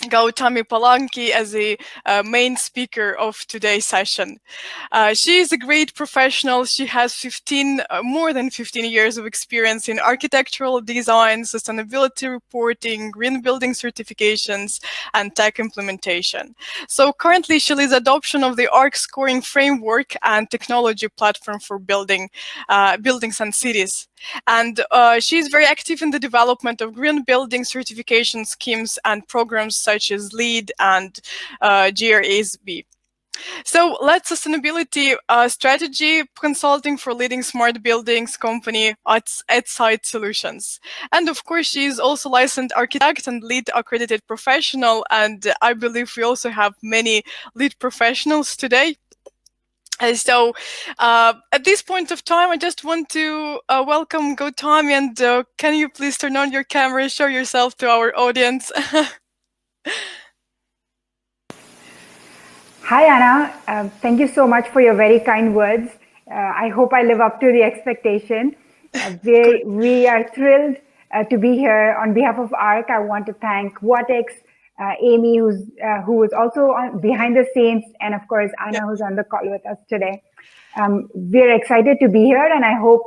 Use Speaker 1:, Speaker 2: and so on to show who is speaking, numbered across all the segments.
Speaker 1: Gautami Palanki as a main speaker of today's session. She is a great professional. She has more than 15 years of experience in architectural design, sustainability reporting, green building certifications, and tech implementation. So currently she leads adoption of the Arc scoring framework and technology platform for buildings and cities. And she's very active in the development of green building certification schemes and programs such as LEED and GRASB. So, LED Sustainability Strategy Consulting for leading smart buildings company at Site Solutions. And of course, she is also licensed architect and lead accredited professional. And I believe we also have many lead professionals today. So, at this point of time, I just want to welcome Gautami, and can you please turn on your camera, show yourself to our audience?
Speaker 2: Hi, Anna. Thank you so much for your very kind words. I hope I live up to the expectation. We are thrilled to be here. On behalf of ARC, I want to thank Wattics, Amy, who is also behind the scenes, and of course, Anna, who's on the call with us today. We're excited to be here, and I hope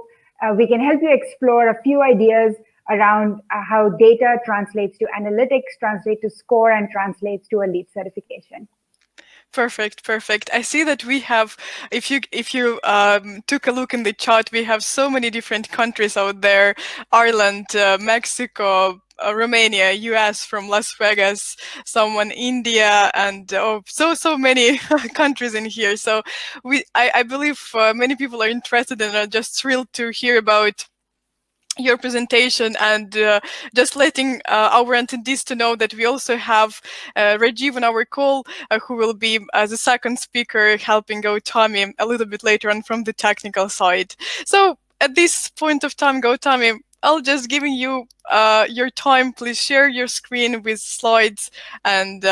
Speaker 2: we can help you explore a few ideas around how data translates to analytics, translates to score, and translates to a LEED certification.
Speaker 1: Perfect. I see that we have, if you took a look in the chat, we have so many different countries out there: Ireland, Mexico, Romania, US, from Las Vegas, someone India, and so many countries in here. So I believe many people are interested and are just thrilled to hear about your presentation, and just letting our attendees to know that we also have Rajiv on our call, who will be as a second speaker helping Gautami a little bit later on from the technical side. So at this point of time, Gautami, I'll just giving you your time. Please share your screen with slides, and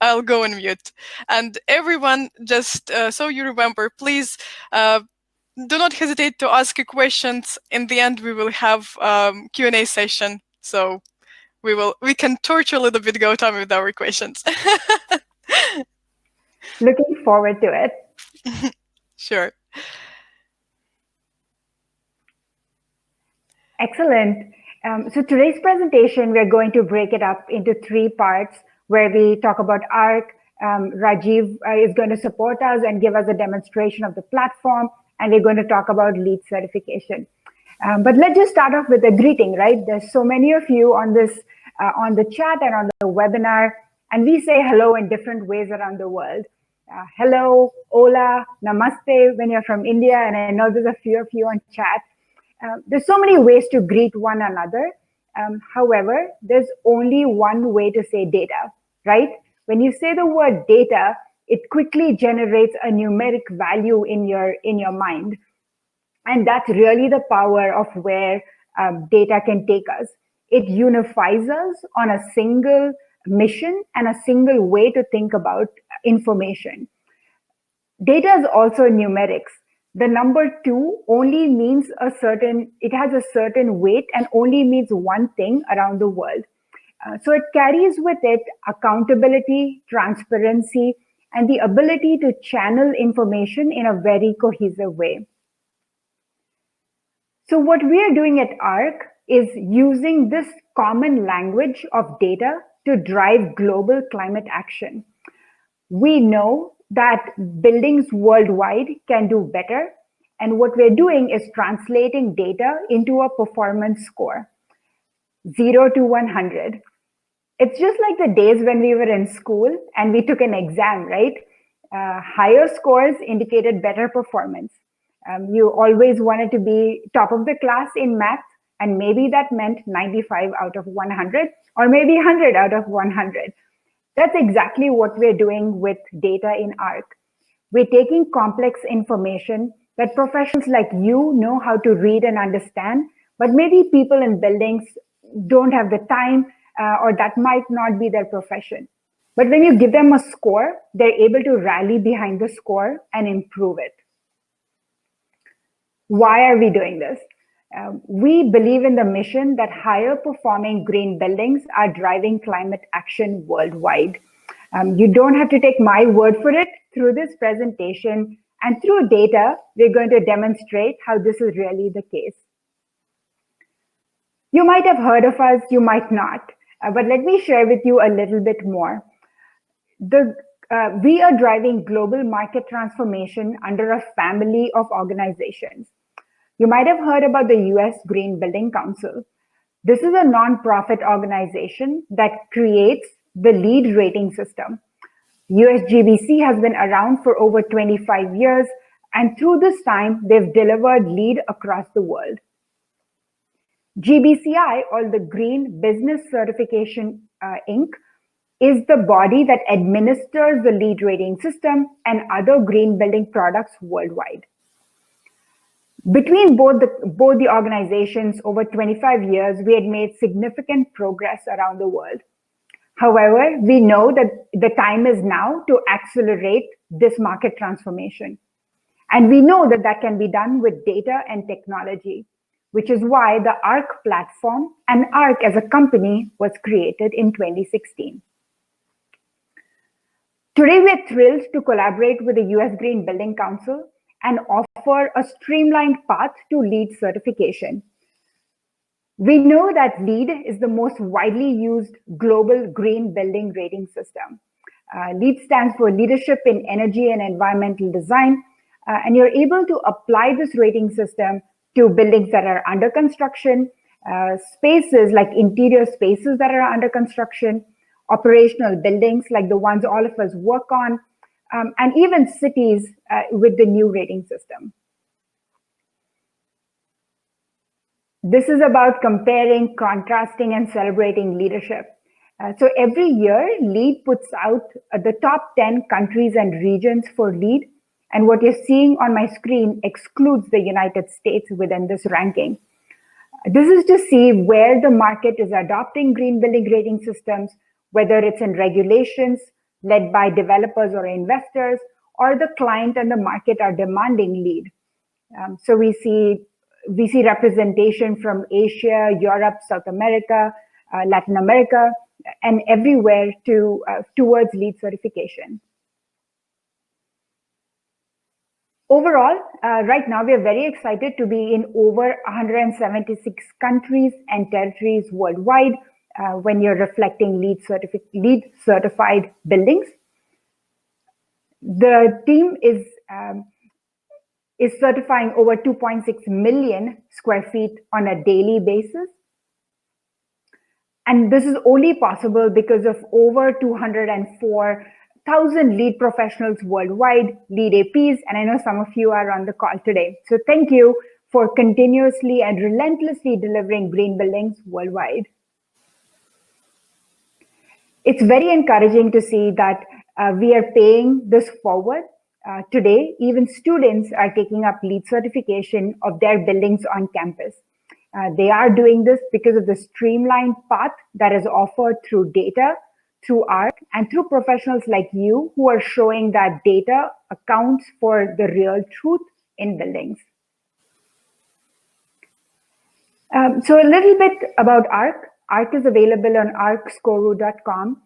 Speaker 1: I'll go on mute. And everyone, just so you remember, please do not hesitate to ask questions. In the end, we will have Q&A session, so we can torture a little bit Gautami with our questions.
Speaker 2: Looking forward to it.
Speaker 1: Sure.
Speaker 2: Excellent. So today's presentation, we're going to break it up into 3 parts where we talk about ARC. Rajiv is going to support us and give us a demonstration of the platform, and we're going to talk about LEED certification. But let's just start off with a greeting, right? There's so many of you on this, on the chat and on the webinar, and we say hello in different ways around the world. Hello, hola, namaste when you're from India, and I know there's a few of you on chat. There's so many ways to greet one another. However, there's only one way to say data, right? When you say the word data, it quickly generates a numeric value in your mind. And that's really the power of where data can take us. It unifies us on a single mission and a single way to think about information. Data is also numerics. The number 2 only means it has a certain weight and only means one thing around the world. So it carries with it accountability, transparency, and the ability to channel information in a very cohesive way. So what we are doing at ARC is using this common language of data to drive global climate action. We know that buildings worldwide can do better, and what we're doing is translating data into a performance score, 0 to 100. It's just like the days when we were in school and we took an exam, right? Higher scores indicated better performance. You always wanted to be top of the class in math, and maybe that meant 95 out of 100, or maybe 100 out of 100. That's exactly what we're doing with data in ARC. We're taking complex information that professionals like you know how to read and understand, but maybe people in buildings don't have the time, or that might not be their profession. But when you give them a score, they're able to rally behind the score and improve it. Why are we doing this? We believe in the mission that higher performing green buildings are driving climate action worldwide. You don't have to take my word for it. Through this presentation and through data, we're going to demonstrate how this is really the case. You might have heard of us, you might not, but let me share with you a little bit more. We are driving global market transformation under a family of organizations. You might have heard about the US Green Building Council. This is a nonprofit organization that creates the LEED rating system. USGBC has been around for over 25 years, and through this time, they've delivered LEED across the world. GBCI, or the Green Business Certification Inc., is the body that administers the LEED rating system and other green building products worldwide. Between both the organizations over 25 years, we had made significant progress around the world. However, we know that the time is now to accelerate this market transformation. And we know that that can be done with data and technology, which is why the Arc platform and Arc as a company was created in 2016. Today, we're thrilled to collaborate with the US Green Building Council and offer a streamlined path to LEED certification. We know that LEED is the most widely used global green building rating system. LEED stands for Leadership in Energy and Environmental Design, and you're able to apply this rating system to buildings that are under construction, spaces like interior spaces that are under construction, operational buildings like the ones all of us work on, and even cities with the new rating system. This is about comparing, contrasting, and celebrating leadership. So every year, LEED puts out the top 10 countries and regions for LEED. And what you're seeing on my screen excludes the United States within this ranking. This is to see where the market is adopting green building rating systems, whether it's in regulations led by developers or investors, or the client and the market are demanding LEED. So we see representation from Asia, Europe, South America, Latin America, and everywhere towards LEED certification. Overall, right now, we are very excited to be in over 176 countries and territories worldwide when you're reflecting LEED certified buildings. The team is certifying over 2.6 million square feet on a daily basis. And this is only possible because of over 204,000 LEED professionals worldwide, LEED APs, and I know some of you are on the call today. So thank you for continuously and relentlessly delivering green buildings worldwide. It's very encouraging to see that we are paying this forward. Today, even students are taking up LEED certification of their buildings on campus. They are doing this because of the streamlined path that is offered through data, through Arc, and through professionals like you who are showing that data accounts for the real truth in buildings. So a little bit about Arc. Arc is available on arcskoru.com.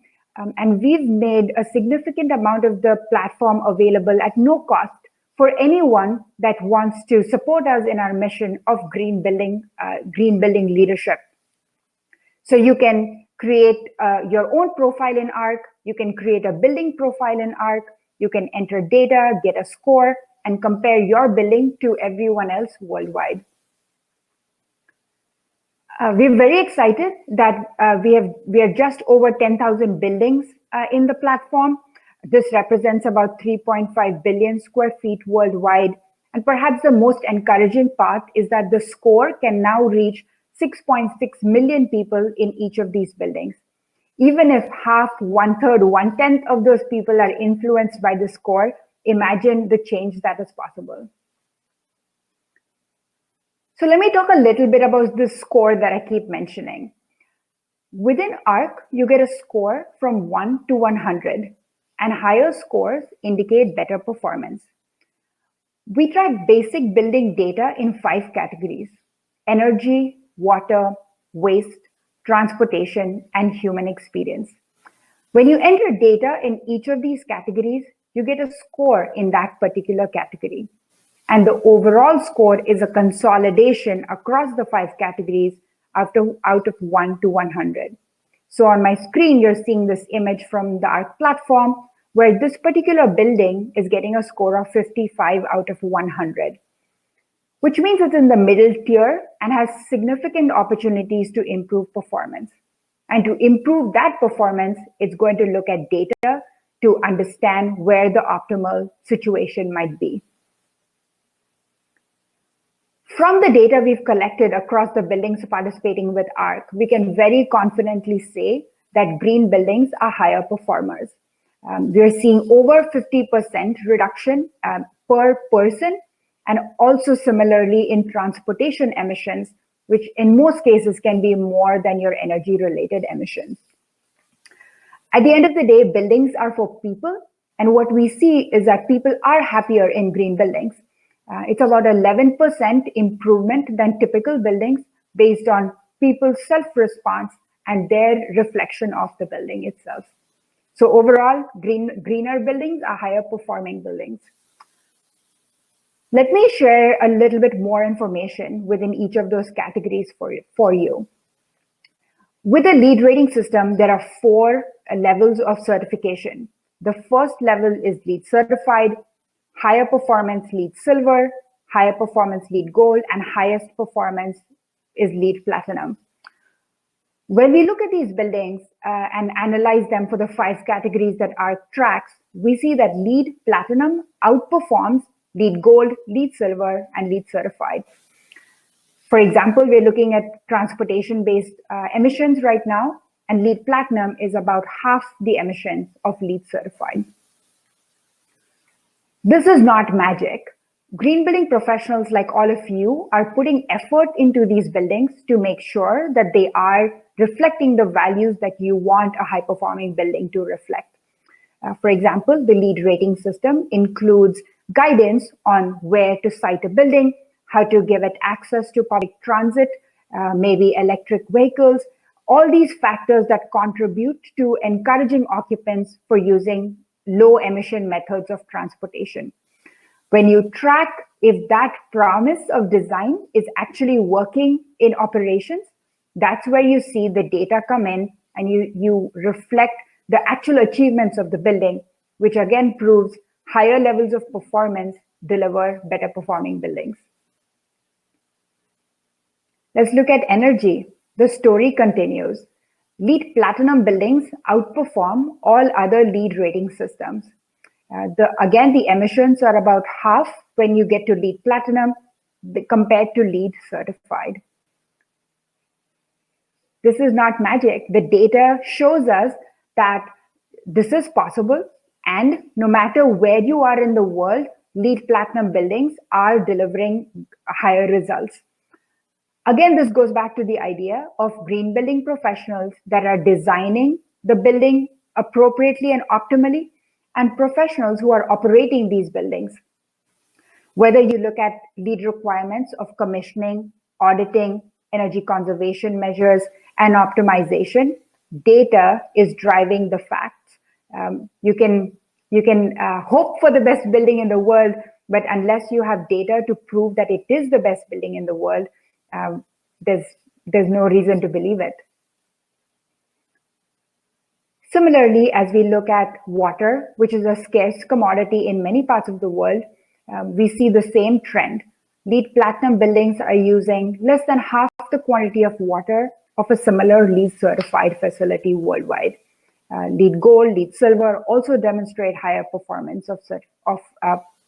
Speaker 2: And we've made a significant amount of the platform available at no cost for anyone that wants to support us in our mission of green building leadership. So you can create your own profile in Arc, you can create a building profile in Arc, you can enter data, get a score, and compare your building to everyone else worldwide. We're very excited that we are just over 10,000 buildings in the platform. This represents about 3.5 billion square feet worldwide. And perhaps the most encouraging part is that the score can now reach 6.6 million people in each of these buildings. Even if half, one-third, one-tenth of those people are influenced by the score, imagine the change that is possible. So let me talk a little bit about this score that I keep mentioning. Within Arc, you get a score from 1 to 100, and higher scores indicate better performance. We track basic building data in 5 categories: energy, water, waste, transportation, and human experience. When you enter data in each of these categories, you get a score in that particular category. And the overall score is a consolidation across the 5 categories out of 1 to 100. So on my screen, you're seeing this image from the Arc platform where this particular building is getting a score of 55 out of 100, which means it's in the middle tier and has significant opportunities to improve performance. And to improve that performance, it's going to look at data to understand where the optimal situation might be. From the data we've collected across the buildings participating with ARC, we can very confidently say that green buildings are higher performers. We're seeing over 50% reduction per person, and also similarly in transportation emissions, which in most cases can be more than your energy-related emissions. At the end of the day, buildings are for people, and what we see is that people are happier in green buildings. It's about 11% improvement than typical buildings based on people's self-response and their reflection of the building itself. So overall, greener buildings are higher performing buildings. Let me share a little bit more information within each of those categories for you. With a LEED rating system, there are 4 levels of certification. The first level is LEED certified, higher performance LEED silver, higher performance LEED gold, and highest performance is LEED platinum. When we look at these buildings and analyze them for the 5 categories that ARC tracks, we see that LEED platinum outperforms LEED gold, LEED silver, and LEED certified. For example, we're looking at transportation-based emissions right now, and LEED platinum is about half the emissions of LEED certified. This is not magic. Green building professionals like all of you are putting effort into these buildings to make sure that they are reflecting the values that you want a high-performing building to reflect. For example, the LEED rating system includes guidance on where to site a building, how to give it access to public transit, maybe electric vehicles, all these factors that contribute to encouraging occupants for using low emission methods of transportation. When you track if that promise of design is actually working in operations, that's where you see the data come in and you reflect the actual achievements of the building, which again proves higher levels of performance deliver better performing buildings. Let's look at energy. The story continues. LEED platinum buildings outperform all other LEED rating systems. Again, the emissions are about half when you get to LEED platinum compared to LEED certified. This is not magic. The data shows us that this is possible, and no matter where you are in the world, LEED platinum buildings are delivering higher results. Again, this goes back to the idea of green building professionals that are designing the building appropriately and optimally, and professionals who are operating these buildings. Whether you look at LEED requirements of commissioning, auditing, energy conservation measures, and optimization, data is driving the facts. You can hope for the best building in the world, but unless you have data to prove that it is the best building in the world, there's no reason to believe it. Similarly, as we look at water, which is a scarce commodity in many parts of the world, we see the same trend. LEED platinum buildings are using less than half the quantity of water of a similar LEED certified facility worldwide. LEED gold, LEED silver also demonstrate higher performance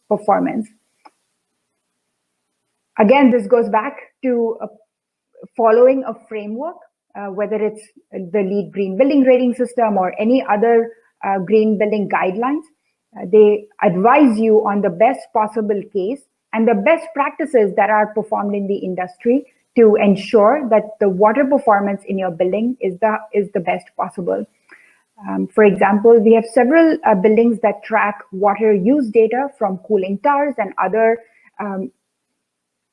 Speaker 2: performance. Again, this goes back to following a framework, whether it's the LEED Green Building Rating System or any other green building guidelines. They advise you on the best possible case and the best practices that are performed in the industry to ensure that the water performance in your building is the best possible. For example, we have several buildings that track water use data from cooling towers and other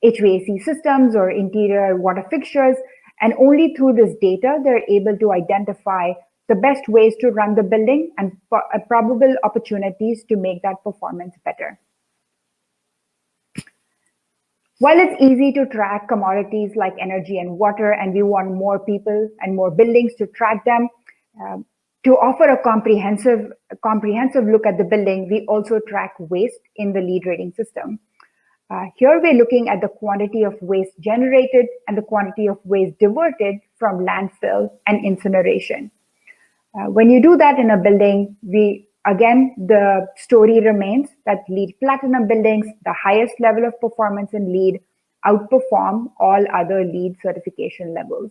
Speaker 2: HVAC systems or interior water fixtures. And only through this data, they're able to identify the best ways to run the building and probable opportunities to make that performance better. While it's easy to track commodities like energy and water, and we want more people and more buildings to track them, to offer a comprehensive look at the building, we also track waste in the LEED rating system. Here we're looking at the quantity of waste generated and the quantity of waste diverted from landfill and incineration. When you do that in a building, again, the story remains that LEED Platinum buildings, the highest level of performance in LEED, outperform all other LEED certification levels.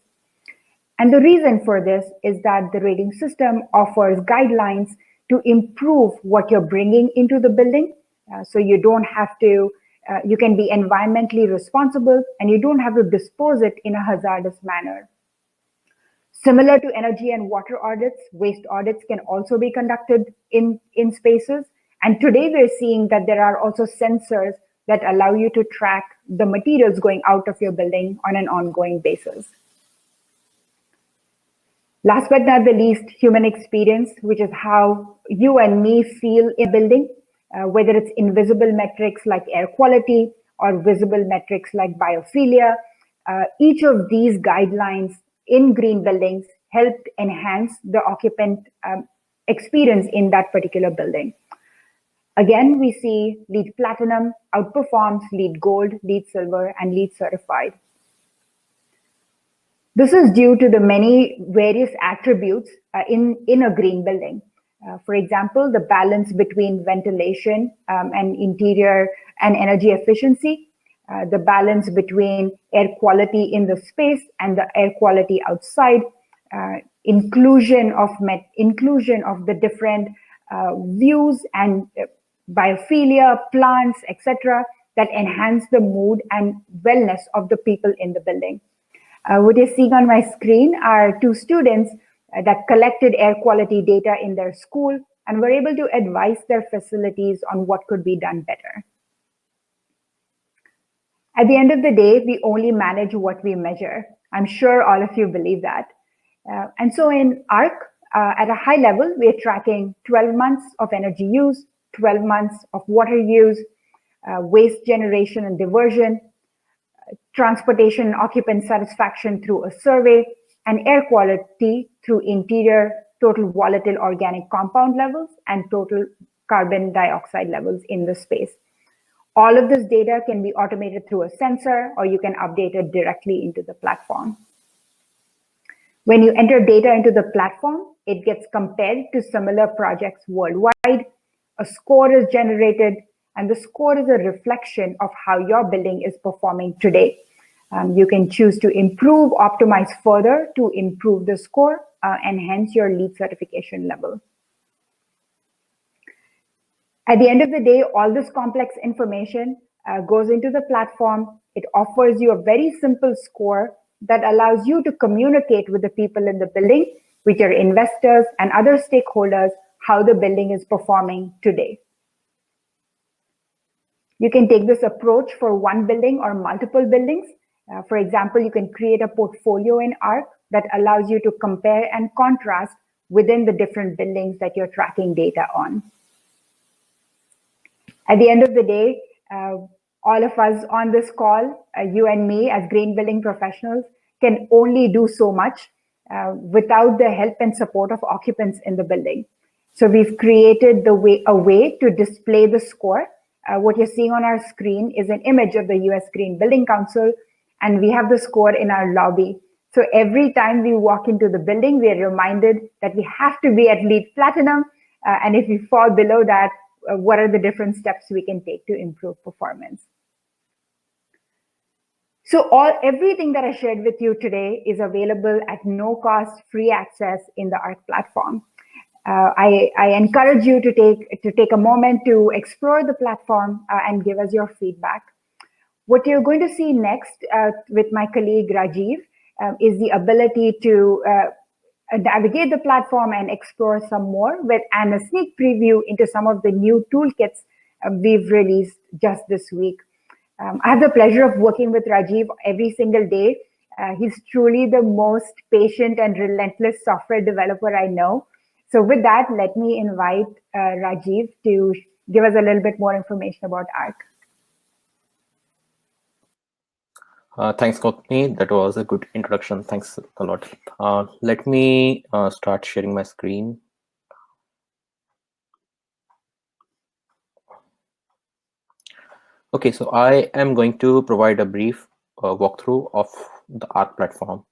Speaker 2: And the reason for this is that the rating system offers guidelines to improve what you're bringing into the building. So you don't have to, you can be environmentally responsible and you don't have to dispose it in a hazardous manner. Similar to energy and water audits, waste audits can also be conducted in spaces. And today we're seeing that there are also sensors that allow you to track the materials going out of your building on an ongoing basis. Last but not the least, human experience, which is how you and me feel in a building, whether it's invisible metrics like air quality or visible metrics like biophilia. Each of these guidelines in green buildings helped enhance the occupant experience in that particular building. Again, we see LEED Platinum outperforms LEED Gold, LEED Silver, and LEED Certified. This is due to the many various attributes in a green building. For example, the balance between ventilation and interior and energy efficiency, the balance between air quality in the space and the air quality outside, inclusion of the different views and biophilia, plants, etc., that enhance the mood and wellness of the people in the building. What you're seeing on my screen are two students that collected air quality data in their school and were able to advise their facilities on what could be done better. At the end of the day, we only manage what we measure. I'm sure all of you believe that. And so in ARC, at a high level, we're tracking 12 months of energy use, 12 months of water use, waste generation and diversion, transportation and occupant satisfaction through a survey, and air quality through interior total volatile organic compound levels and total carbon dioxide levels in the space. All of this data can be automated through a sensor, or you can update it directly into the platform. When you enter data into the platform, it gets compared to similar projects worldwide. A score is generated, and the score is a reflection of how your building is performing today. You can choose to improve, optimize further to improve the score, enhance your LEED certification level. At the end of the day, all this complex information goes into the platform. It offers you a very simple score that allows you to communicate with the people in the building, with your investors and other stakeholders, how the building is performing today. You can take this approach for one building or multiple buildings. For example, you can create a portfolio in ARC that allows you to compare and contrast within the different buildings that you're tracking data on. At the end of the day, all of us on this call, you and me as green building professionals, can only do so much without the help and support of occupants in the building. So we've created a way to display the score. What you're seeing on our screen is an image of the US Green Building Council, and we have the score in our lobby. So every time we walk into the building, we are reminded that we have to be at LEED Platinum, and if we fall below that, what are the different steps we can take to improve performance. So everything that I shared with you today is available at no cost, free access in the ARC platform. I encourage you to take a moment to explore the platform and give us your feedback. What you're going to see next with my colleague Rajiv is the ability to navigate the platform and explore some more and a sneak preview into some of the new toolkits we've released just this week. I have the pleasure of working with Rajiv every single day. He's truly the most patient and relentless software developer I know. So, with that, let me invite Rajiv to give us a little bit more information about Arc.
Speaker 3: Thanks, Gautami. That was a good introduction. Thanks a lot. Let me start sharing my screen. Okay, so I am going to provide a brief walkthrough of the Arc platform.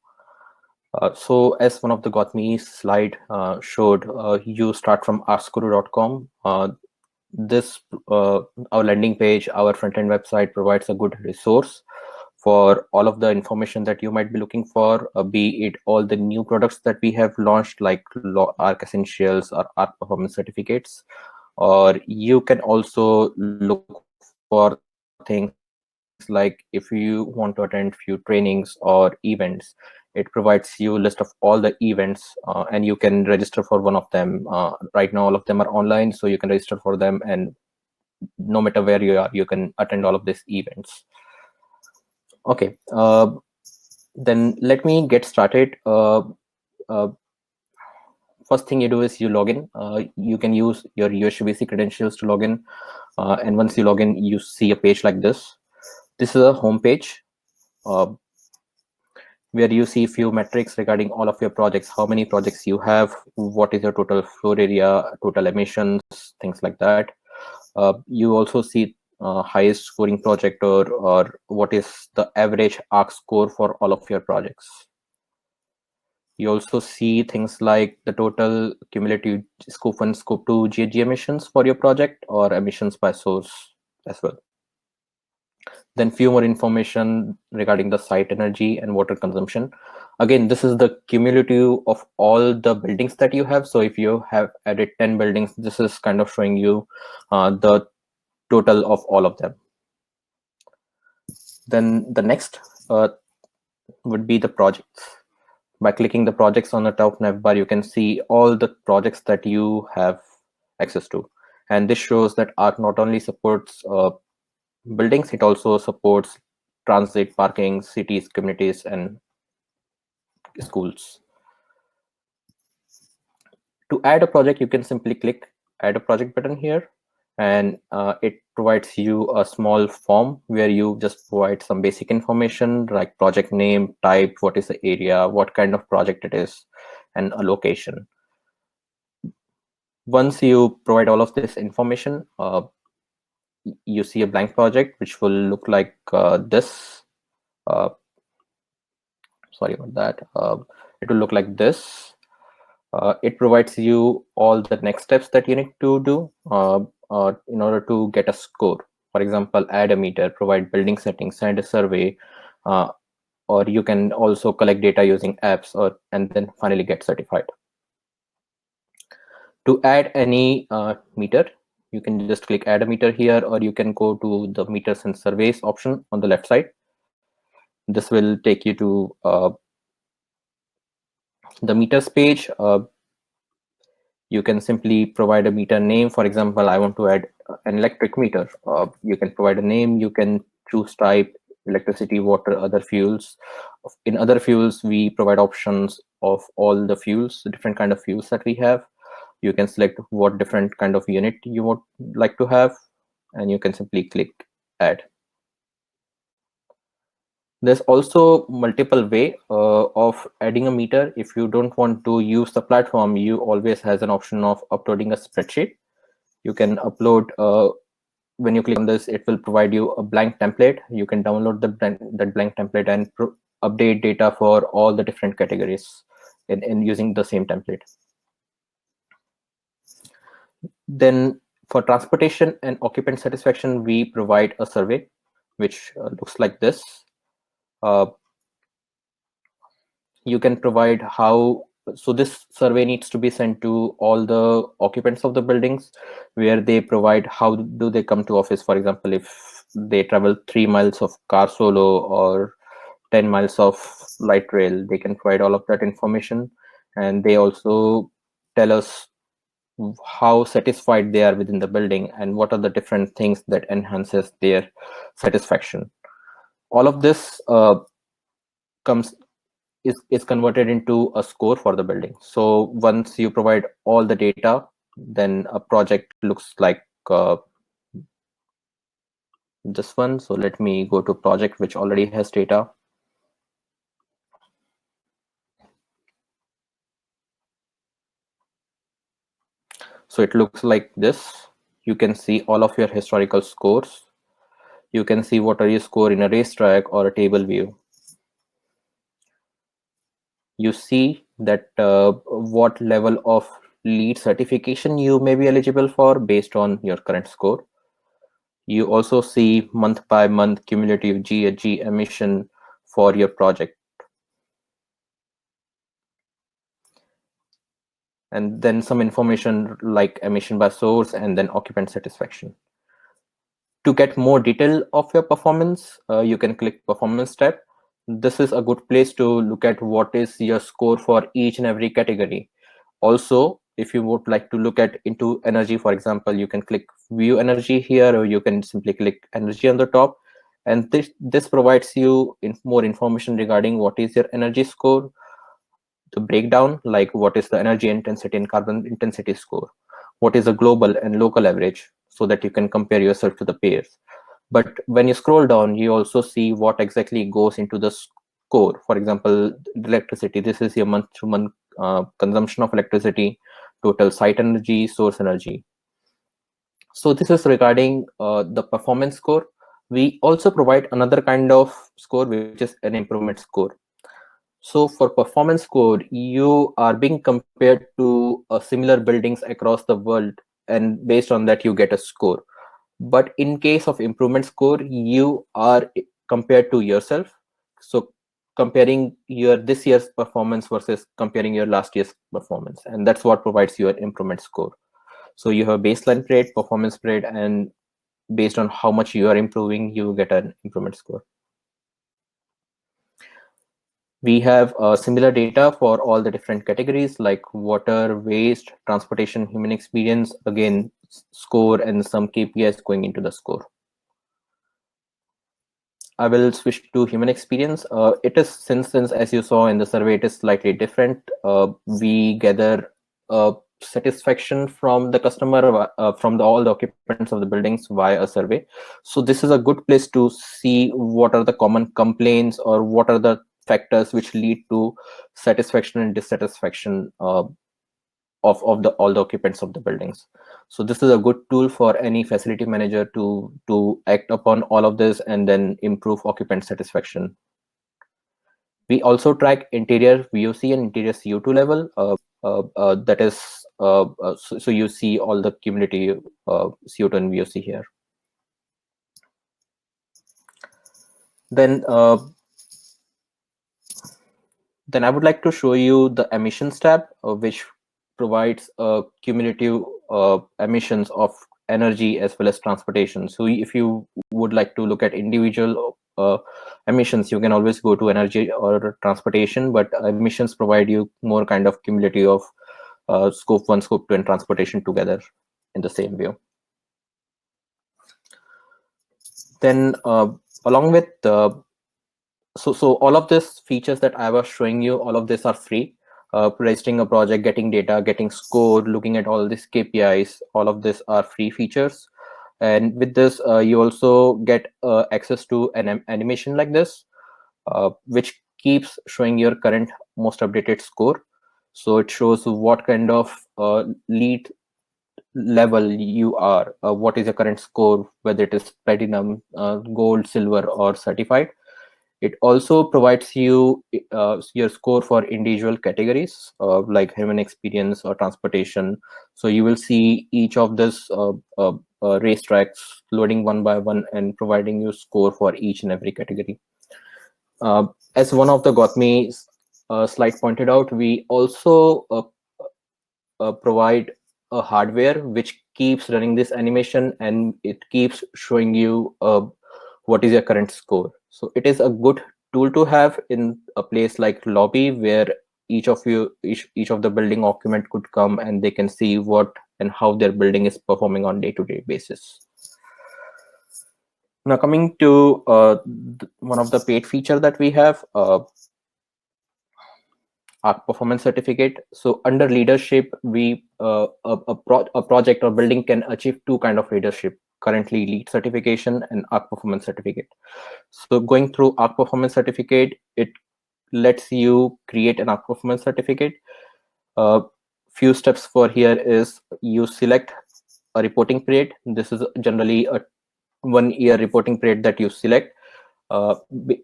Speaker 3: So as one of the Gautami's slide showed, you start from arcskoru.com. This our landing page, our front-end website provides a good resource for all of the information that you might be looking for, be it all the new products that we have launched, like Arc Essentials or Arc Performance Certificates, or you can also look for things like if you want to attend few trainings or events, it provides you a list of all the events and you can register for one of them. Right now, all of them are online, so you can register for them, and no matter where you are, you can attend all of these events. Okay, then let me get started. Uh, First thing you do is you log in. You can use your USBC credentials to log in. And once you log in, you see a page like this. This is a home page where you see a few metrics regarding all of your projects, how many projects you have, what is your total floor area, total emissions, things like that. You also see highest scoring project or what is the average Arc score for all of your projects. You also see things like the total cumulative scope 1, scope 2 GHG emissions for your project or emissions by source as well. Then few more information regarding the site energy and water consumption. Again, this is the cumulative of all the buildings that you have. So if you have added 10 buildings, this is kind of showing you the total of all of them. Then the next would be the projects. By clicking the projects on the top navbar, you can see all the projects that you have access to. And this shows that Arc not only supports buildings, it also supports transit, parking, cities, communities, and schools. To add a project, you can simply click Add a Project button here, and it provides you a small form where you just provide some basic information like project name, type, what is the area, what kind of project it is, and a location. Once you provide all of this information, you see a blank project which will look like this. Sorry about that. It will look like this. It provides you all the next steps that you need to do in order to get a score. For example, add a meter, provide building settings, send a survey, or you can also collect data using apps, and then finally get certified. To add any meter, you can just click Add a Meter here, or you can go to the Meters and Surveys option on the left side. This will take you to the meters page. You can simply provide a meter name. For example, I want to add an electric meter. You can provide a name. You can choose type, electricity, water, other fuels. In other fuels, we provide options of all the fuels, the different kind of fuels that we have. You can select what different kind of unit you would like to have, and you can simply click Add. There's also multiple way of adding a meter. If you don't want to use the platform, you always has an option of uploading a spreadsheet. You can upload, when you click on this, it will provide you a blank template. You can download that blank template and update data for all the different categories in using the same template. Then for transportation and occupant satisfaction, we provide a survey, which looks like this. You can provide so this survey needs to be sent to all the occupants of the buildings, where they provide how do they come to office. For example, if they travel 3 miles of car solo or 10 miles of light rail, they can provide all of that information. And they also tell us how satisfied they are within the building, and what are the different things that enhances their satisfaction. All of this comes is converted into a score for the building. So once you provide all the data, then a project looks like this one. So let me go to project which already has data. So it looks like this. You can see all of your historical scores. You can see what are your score in a racetrack or a table view. You see that what level of LEED certification you may be eligible for based on your current score. You also see month by month cumulative GHG emission for your project. And then some information like emission by source and then occupant satisfaction. To get more detail of your performance, you can click Performance tab. This is a good place to look at what is your score for each and every category. Also, if you would like to look at into energy, for example, you can click View Energy here, or you can simply click Energy on the top. And this provides you more information regarding what is your energy score, the breakdown, like what is the energy intensity and carbon intensity score, what is the global and local average, so that you can compare yourself to the peers. But when you scroll down, you also see what exactly goes into the score. For example, electricity, this is your month-to-month consumption of electricity, total site energy, source energy. So this is regarding the performance score. We also provide another kind of score, which is an improvement score. So for performance score, you are being compared to similar buildings across the world, and based on that, you get a score. But in case of improvement score, you are compared to yourself. So comparing your this year's performance versus comparing your last year's performance, and that's what provides you an improvement score. So you have baseline grade, performance grade, and based on how much you are improving, you get an improvement score. We have similar data for all the different categories like water, waste, transportation, human experience, again, score and some KPIs going into the score. I will switch to human experience. It is, since as you saw in the survey, it is slightly different. We gather satisfaction from the customer, from all the occupants of the buildings via a survey. So this is a good place to see what are the common complaints or what are the factors which lead to satisfaction and dissatisfaction of all the occupants of the buildings. So this is a good tool for any facility manager to act upon all of this and then improve occupant satisfaction. We also track interior VOC and interior CO2 level. That is, so you see all the cumulative CO2 and VOC here. Then I would like to show you the emissions tab, which provides cumulative emissions of energy as well as transportation. So if you would like to look at individual emissions, you can always go to energy or transportation, but emissions provide you more kind of cumulative of scope 1, scope 2, and transportation together in the same view. Then along with so all of these features that I was showing you, all of this are free. Registering a project, getting data, getting scored, looking at all these KPIs, all of this are free features. And with this, you also get access to an animation like this, which keeps showing your current most updated score. So it shows what kind of LEED level you are, what is your current score, whether it is platinum, gold, silver, or certified. It also provides you your score for individual categories like human experience or transportation. So you will see each of this racetracks loading one by one and providing you score for each and every category. As one of the Gautami slide pointed out, we also provide a hardware which keeps running this animation and it keeps showing you what is your current score. So it is a good tool to have in a place like lobby where each of the building occupant could come and they can see what and how their building is performing on day-to-day basis. Now coming to one of the paid feature that we have, Arc Performance Certificate. So under leadership, we a project or building can achieve two kind of leadership: currently lead certification and Arc Performance Certificate. So going through Arc Performance Certificate, it lets you create an Arc Performance Certificate. Few steps for here is you select a reporting period. This is generally a 1 year reporting period that you select.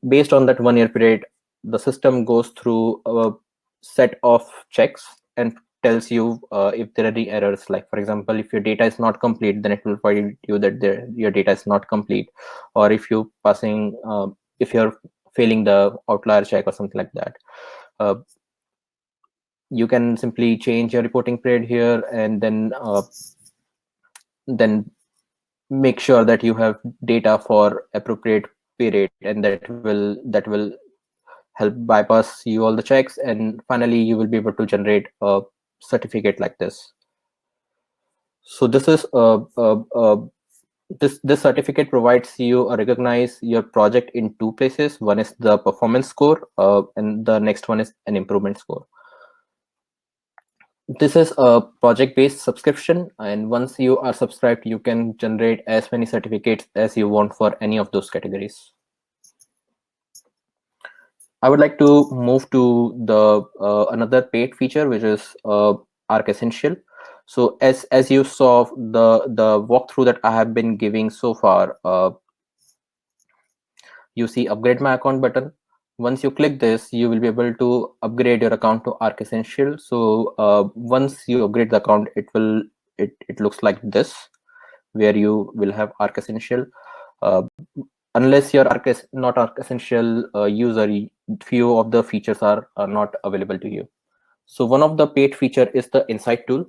Speaker 3: Based on that 1 year period, the system goes through a set of checks and tells you if there are any errors. Like for example, if your data is not complete, then it will provide you that your data is not complete, or if you're failing the outlier check or something like that. You can simply change your reporting period here, and then make sure that you have data for appropriate period, and that will help bypass you all the checks, and finally you will be able to generate a certificate like this. So this is this certificate provides you recognize your project in two places. One is the performance score, and the next one is an improvement score. This is a project-based subscription, and once you are subscribed, you can generate as many certificates as you want for any of those categories. I would like to move to the another paid feature, which is Arc Essential. So as you saw the walkthrough that I have been giving so far, you see upgrade my account button. Once you click this, you will be able to upgrade your account to Arc Essential. So once you upgrade the account, it looks like this, where you will have Arc Essential. Unless you're not Arc Essential user, few of the features are not available to you. So one of the paid feature is the Insight tool.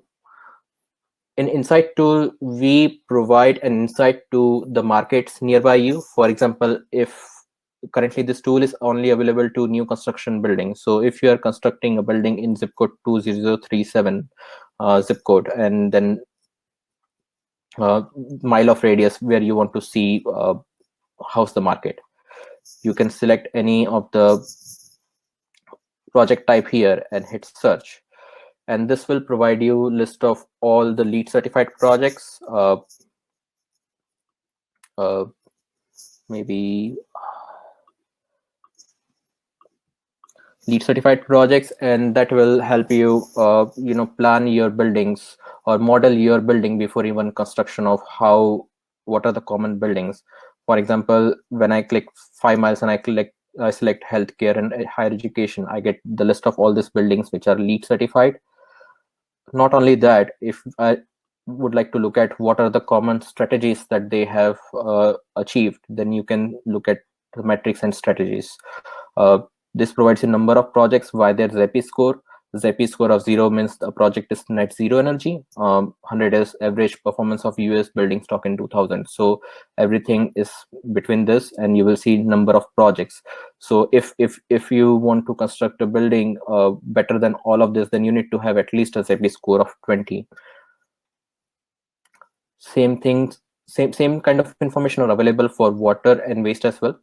Speaker 3: In Insight tool, we provide an insight to the markets nearby you. For example, if currently this tool is only available to new construction buildings. So if you are constructing a building in zip code 20037 zip code, and then mile of radius where you want to see how's the market, you can select any of the project type here and hit search, and this will provide you list of all the LEED certified projects, maybe LEED certified projects, and that will help you plan your buildings or model your building before even construction of what are the common buildings. For example, when I click 5 miles and I select healthcare and higher education, I get the list of all these buildings which are LEED certified. Not only that, if I would like to look at what are the common strategies that they have achieved, then you can look at the metrics and strategies. This provides a number of projects, why their ZEPI score. ZEPI score of 0 means the project is net zero energy. 100 is average performance of US building stock in 2000. So everything is between this, and you will see number of projects. So if you want to construct a building better than all of this, then you need to have at least a ZEPI score of 20. Same things, same kind of information are available for water and waste as well.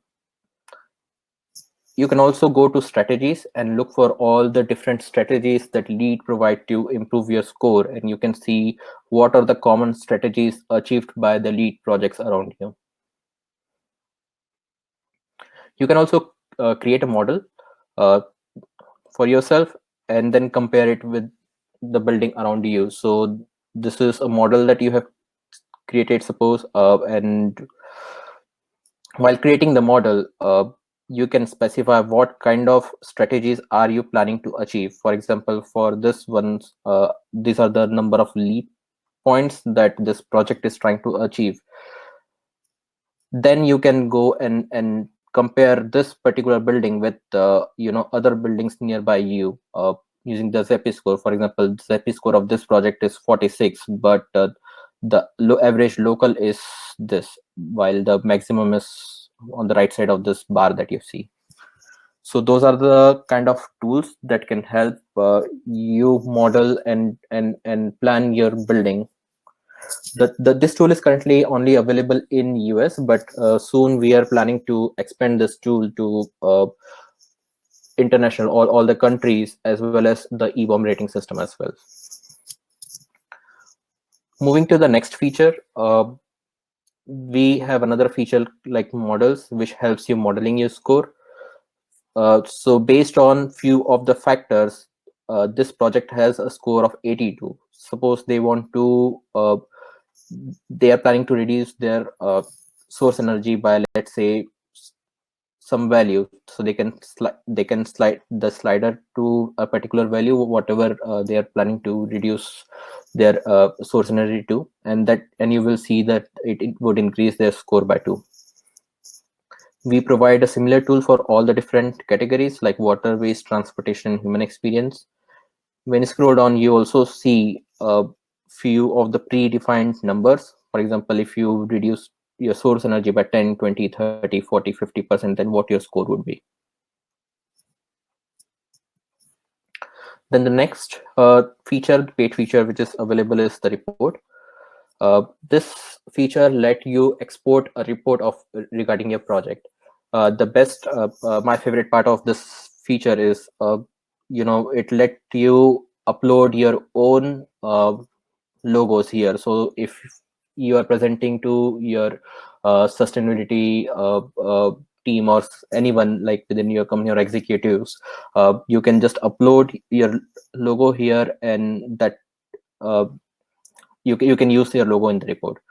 Speaker 3: You can also go to strategies and look for all the different strategies that LEED provide to improve your score, and you can see what are the common strategies achieved by the LEED projects around you. You can also create a model for yourself and then compare it with the building around you. So this is a model that you have created, suppose, and while creating the model, you can specify what kind of strategies are you planning to achieve. For example, for this one, these are the number of LEED points that this project is trying to achieve. Then you can go and compare this particular building with other buildings nearby you using the ZEPI score. For example, the ZEPI score of this project is 46, but the average local is this, while the maximum is on the right side of this bar that you see. So those are the kind of tools that can help you model and plan your building. This tool is currently only available in US, but soon we are planning to expand this tool to international, all the countries, as well as the EBOM rating system as well. Moving to the next feature, we have another feature like models, which helps you modeling your score. So based on few of the factors, this project has a score of 82. Suppose they want to, they are planning to reduce their source energy by, let's say, some value, so they can slide the slider to a particular value, whatever they are planning to reduce their source energy to, and you will see that it would increase their score by 2. We provide a similar tool for all the different categories like water, waste, transportation, human experience. When you scroll down, you also see a few of the predefined numbers. For example, if you reduce your source energy by 10, 20, 30, 40, 50%, then what your score would be. Then the next feature, paid feature, which is available is the report. This feature let you export a report of regarding your project. The best, my favorite part of this feature is, it let you upload your own logos here. So if you are presenting to your sustainability team or anyone like within your company or executives, you can just upload your logo here, and that you can use your logo in the report.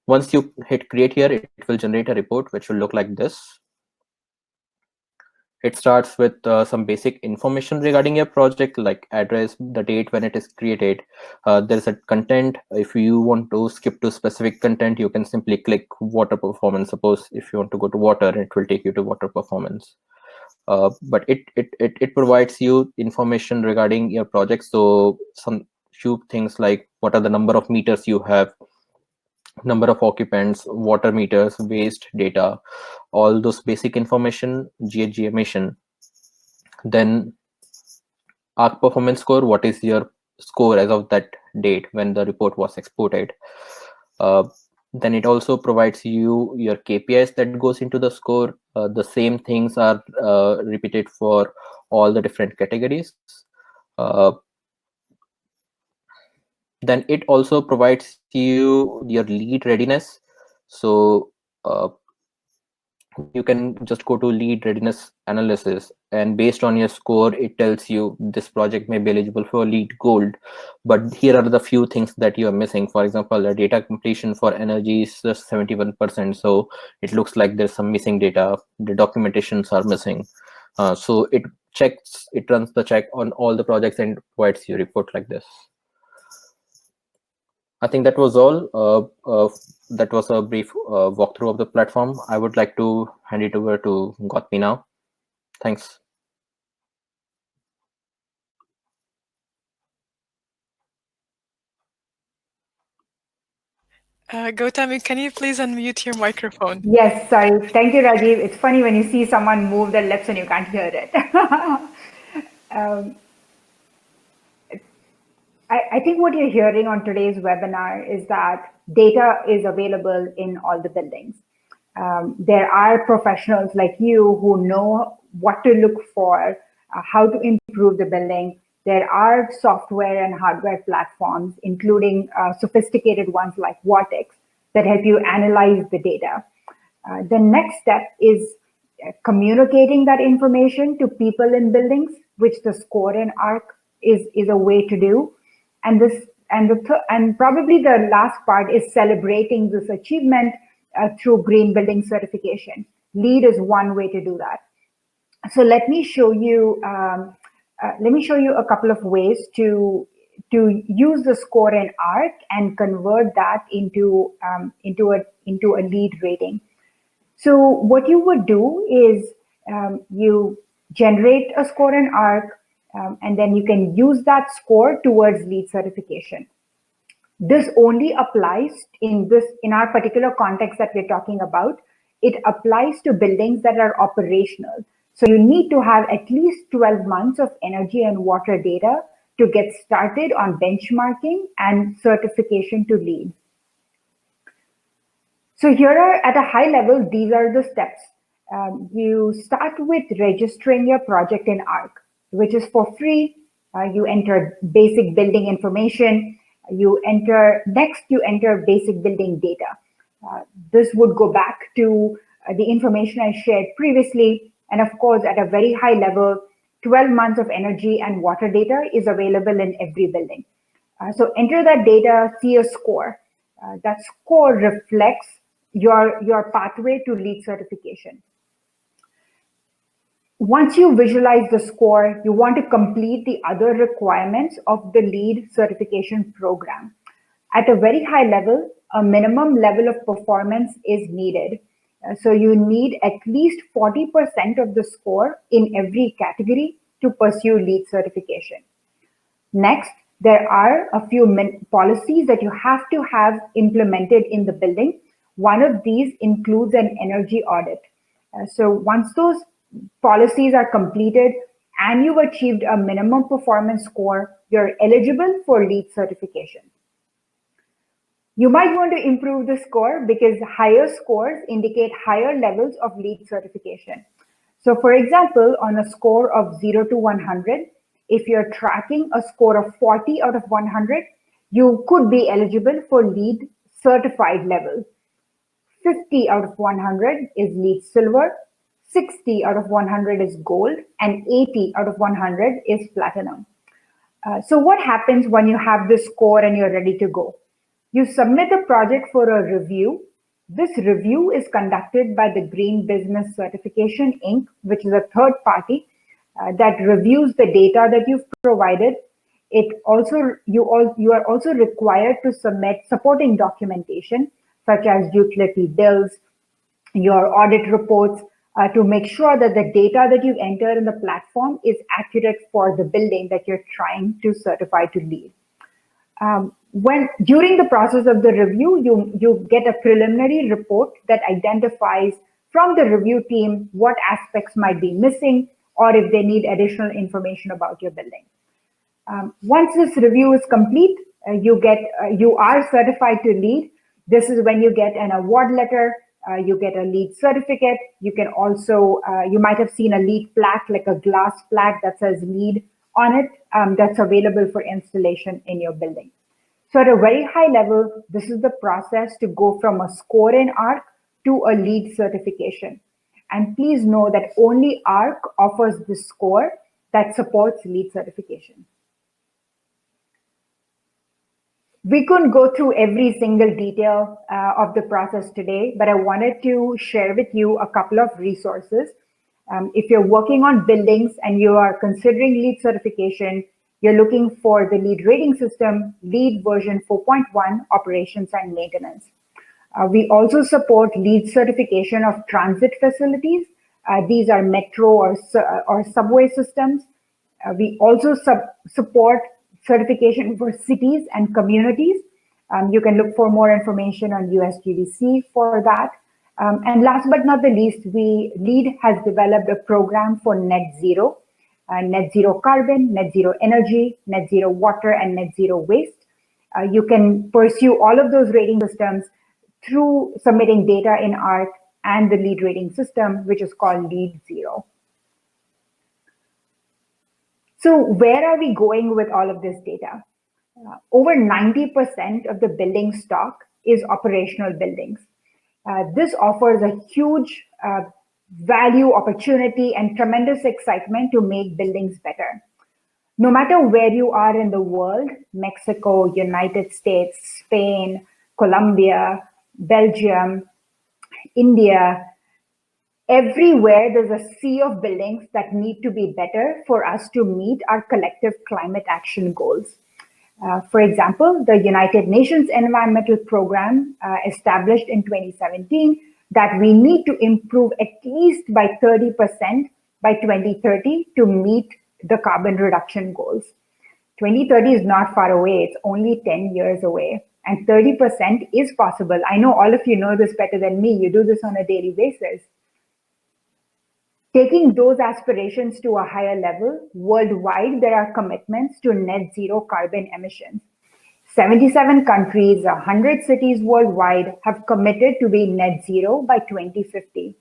Speaker 3: Once you hit create here, it will generate a report which will look like this. It starts with some basic information regarding your project, like address, the date when it is created. There's a content. If you want to skip to specific content, you can simply click water performance. Suppose if you want to go to water, it will take you to water performance. But it provides you information regarding your project. So some few things like what are the number of meters you have, number of occupants, water meters, waste data, all those basic information, GHG emission. Then Arc performance score, what is your score as of that date when the report was exported. Then it also provides you your KPIs that goes into the score. The same things are repeated for all the different categories. Then it also provides you your lead readiness. So you can just go to lead readiness analysis, and based on your score, it tells you this project may be eligible for lead gold, but here are the few things that you are missing. For example, the data completion for energy is just 71%, so it looks like there's some missing data. The documentations are missing. So it runs the check on all the projects and provides you a report like this. I think that was all. That was a brief walkthrough of the platform. I would like to hand it over to Gautami now. Thanks.
Speaker 1: Gautami, can you please unmute your microphone?
Speaker 2: Yes, sorry. Thank you, Rajiv. It's funny when you see someone move their lips and you can't hear it. I think what you're hearing on today's webinar is that data is available in all the buildings. There are professionals like you who know what to look for, how to improve the building. There are software and hardware platforms, including sophisticated ones like Wattics, that help you analyze the data. The next step is communicating that information to people in buildings, which the Score and Arc is a way to do. And probably the last part is celebrating this achievement through green building certification. LEED is one way to do that. So let me show you a couple of ways to use the Score and Arc and convert that into a LEED rating. So what you would do is you generate a Score and Arc, and then you can use that score towards LEED certification. This only applies in our particular context that we're talking about. It applies to buildings that are operational. So you need to have at least 12 months of energy and water data to get started on benchmarking and certification to LEED. So here are, at a high level, these are the steps. You start with registering your project in Arc, which is for free. You enter basic building information. You enter basic building data. This would go back to the information I shared previously. And of course, at a very high level, 12 months of energy and water data is available in every building. So enter that data, see a score. That score reflects your pathway to LEED certification. Once you visualize the score, you want to complete the other requirements of the LEED certification program. At a very high level, a minimum level of performance is needed. So you need at least 40% of the score in every category to pursue LEED certification. Next, there are a few policies that you have to have implemented in the building. One of these includes an energy audit. So once those policies are completed and you've achieved a minimum performance score, you're eligible for LEED certification. You might want to improve the score because higher scores indicate higher levels of LEED certification. So for example, on a score of 0 to 100, if you're tracking a score of 40 out of 100, you could be eligible for LEED certified level. 50 out of 100 is LEED silver, 60 out of 100 is gold, and 80 out of 100 is platinum. So what happens when you have this score and you're ready to go? You submit the project for a review. This review is conducted by the Green Business Certification, Inc., which is a third party that reviews the data that you've provided. You are also required to submit supporting documentation, such as utility bills, your audit reports, to make sure that the data that you enter in the platform is accurate for the building that you're trying to certify to LEED. During the process of the review, you get a preliminary report that identifies from the review team what aspects might be missing or if they need additional information about your building. Once this review is complete, you are certified to LEED. This is when you get an award letter, you get a LEED certificate. You can also, you might have seen a LEED plaque, like a glass plaque that says LEED on it, that's available for installation in your building. So at a very high level, this is the process to go from a score in ARC to a LEED certification. And please know that only ARC offers the score that supports LEED certification. We couldn't go through every single detail of the process today, but I wanted to share with you a couple of resources. If you're working on buildings and you are considering LEED certification, you're looking for the LEED rating system, LEED version 4.1, operations and maintenance. We also support LEED certification of transit facilities. These are metro or subway systems. We also support certification for cities and communities. You can look for more information on USGDC for that. And last but not the least, LEED has developed a program for net zero carbon, net zero energy, net zero water, and net zero waste. You can pursue all of those rating systems through submitting data in ARC and the LEED rating system, which is called LEED Zero. So where are we going with all of this data? Over 90% of the building stock is operational buildings. This offers a huge value, opportunity, and tremendous excitement to make buildings better. No matter where you are in the world, Mexico, United States, Spain, Colombia, Belgium, India, everywhere there's a sea of buildings that need to be better for us to meet our collective climate action goals. For example, the United Nations Environmental Program established in 2017 that we need to improve at least by 30% by 2030 to meet the carbon reduction goals. 2030 is not far away, it's only 10 years away, and 30% is possible. I know all of you know this better than me, you do this on a daily basis. Taking those aspirations to a higher level, worldwide, there are commitments to net zero carbon emissions. 77 countries, 100 cities worldwide have committed to be net zero by 2050.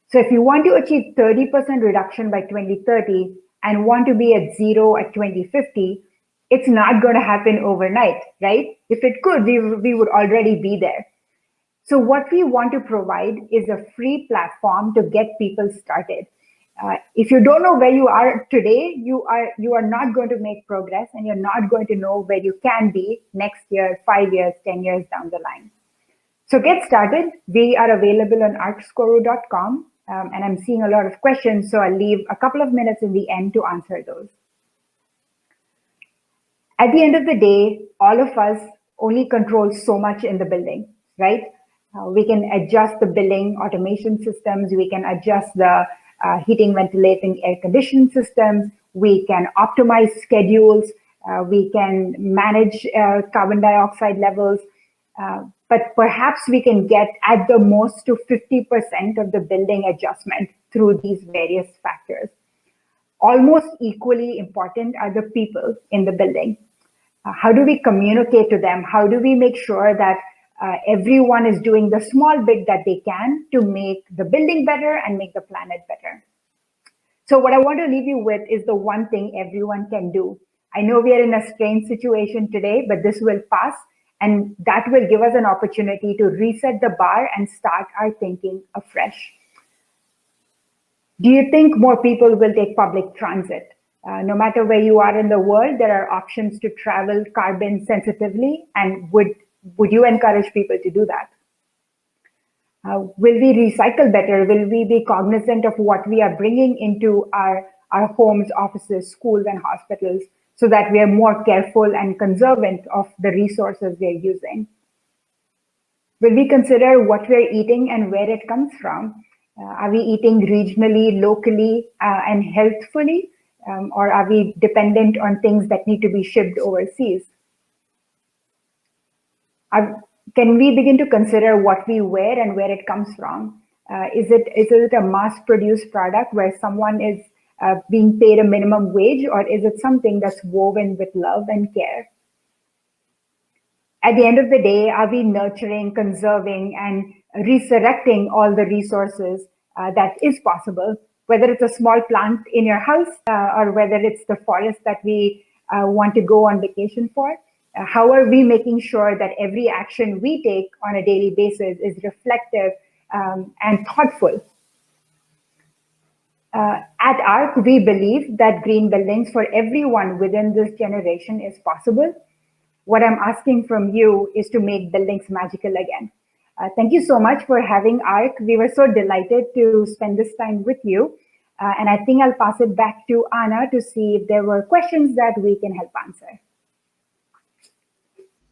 Speaker 2: So if you want to achieve 30% reduction by 2030 and want to be at zero at 2050, it's not going to happen overnight, right? If it could, we would already be there. So what we want to provide is a free platform to get people started. If you don't know where you are today, you are not going to make progress, and you're not going to know where you can be next year, 5 years, 10 years down the line. So get started. We are available on arcskoru.com, and I'm seeing a lot of questions, so I'll leave a couple of minutes in the end to answer those. At the end of the day, all of us only control so much in the building, right? We can adjust the building automation systems. We can adjust the heating, ventilating, air conditioning systems. We can optimize schedules. We can manage carbon dioxide levels. But perhaps we can get at the most to 50% of the building adjustment through these various factors. Almost equally important are the people in the building. How do we communicate to them? How do we make sure that everyone is doing the small bit that they can to make the building better and make the planet better? So what I want to leave you with is the one thing everyone can do. I know we are in a strange situation today, but this will pass, and that will give us an opportunity to reset the bar and start our thinking afresh. Do you think more people will take public transit? No matter where you are in the world, there are options to travel carbon sensitively, and would you encourage people to do that? Will we recycle better? Will we be cognizant of what we are bringing into our homes, offices, schools, and hospitals so that we are more careful and conservant of the resources we are using? Will we consider what we're eating and where it comes from? Are we eating regionally, locally, and healthfully? Or are we dependent on things that need to be shipped overseas? Can we begin to consider what we wear and where it comes from? Is it a mass-produced product where someone is being paid a minimum wage, or is it something that's woven with love and care? At the end of the day, are we nurturing, conserving, and resurrecting all the resources that is possible, whether it's a small plant in your house or whether it's the forest that we want to go on vacation for? How are we making sure that every action we take on a daily basis is reflective and thoughtful? At ARC, we believe that green buildings for everyone within this generation is possible. What I'm asking from you is to make buildings magical again. Thank you so much for having ARC. We were so delighted to spend this time with you. And I think I'll pass it back to Anna to see if there were questions that we can help answer.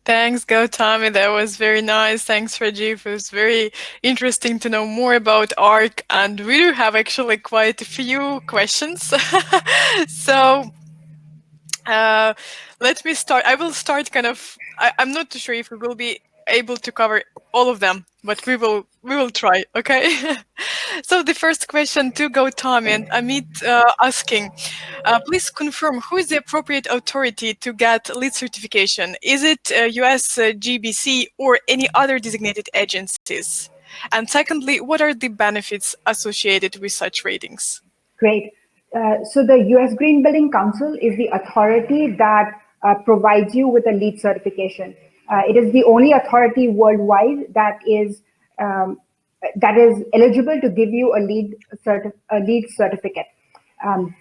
Speaker 1: Thanks, Gautami. That was very nice. Thanks, Rajiv. It was very interesting to know more about ARC, and we do have actually quite a few questions. So let me start. I will start kind of. I'm not too sure if we will be able to cover all of them, but we will try. Okay. So the first question to Gautami and Amit asking, please confirm who is the appropriate authority to get LEED certification. Is it US GBC or any other designated agencies? And secondly, what are the benefits associated with such ratings?
Speaker 2: Great. So the US Green Building Council is the authority that provides you with a LEED certification. It is the only authority worldwide that is eligible to give you a LEED certificate.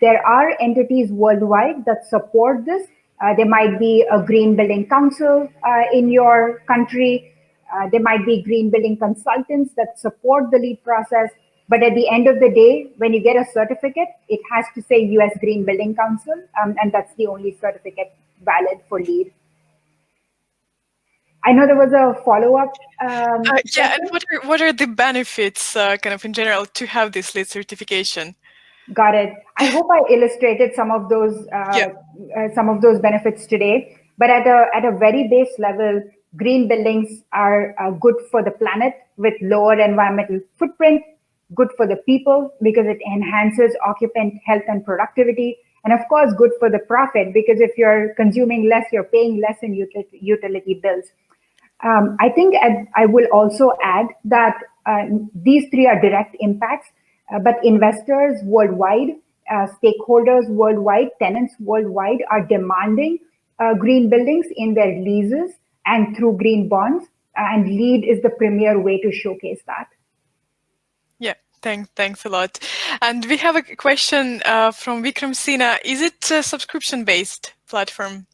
Speaker 2: There are entities worldwide that support this. There might be a Green Building Council in your country. There might be green building consultants that support the LEED process. But at the end of the day, when you get a certificate, it has to say US Green Building Council, and that's the only certificate valid for LEED. I know there was a follow-up.
Speaker 1: Yeah, and what are the benefits, kind of in general, to have this LEED certification?
Speaker 2: Got it. I hope I illustrated some of those benefits today. But at a very base level, green buildings are good for the planet with lower environmental footprint. good for the people because it enhances occupant health and productivity, and of course, good for the profit because if you're consuming less, you're paying less in utility bills. I think I will also add that these three are direct impacts, but investors worldwide, stakeholders worldwide, tenants worldwide are demanding green buildings in their leases and through green bonds, and LEED is the premier way to showcase that.
Speaker 1: Yeah, thanks a lot. And we have a question from Vikram Sina. Is it a subscription-based platform?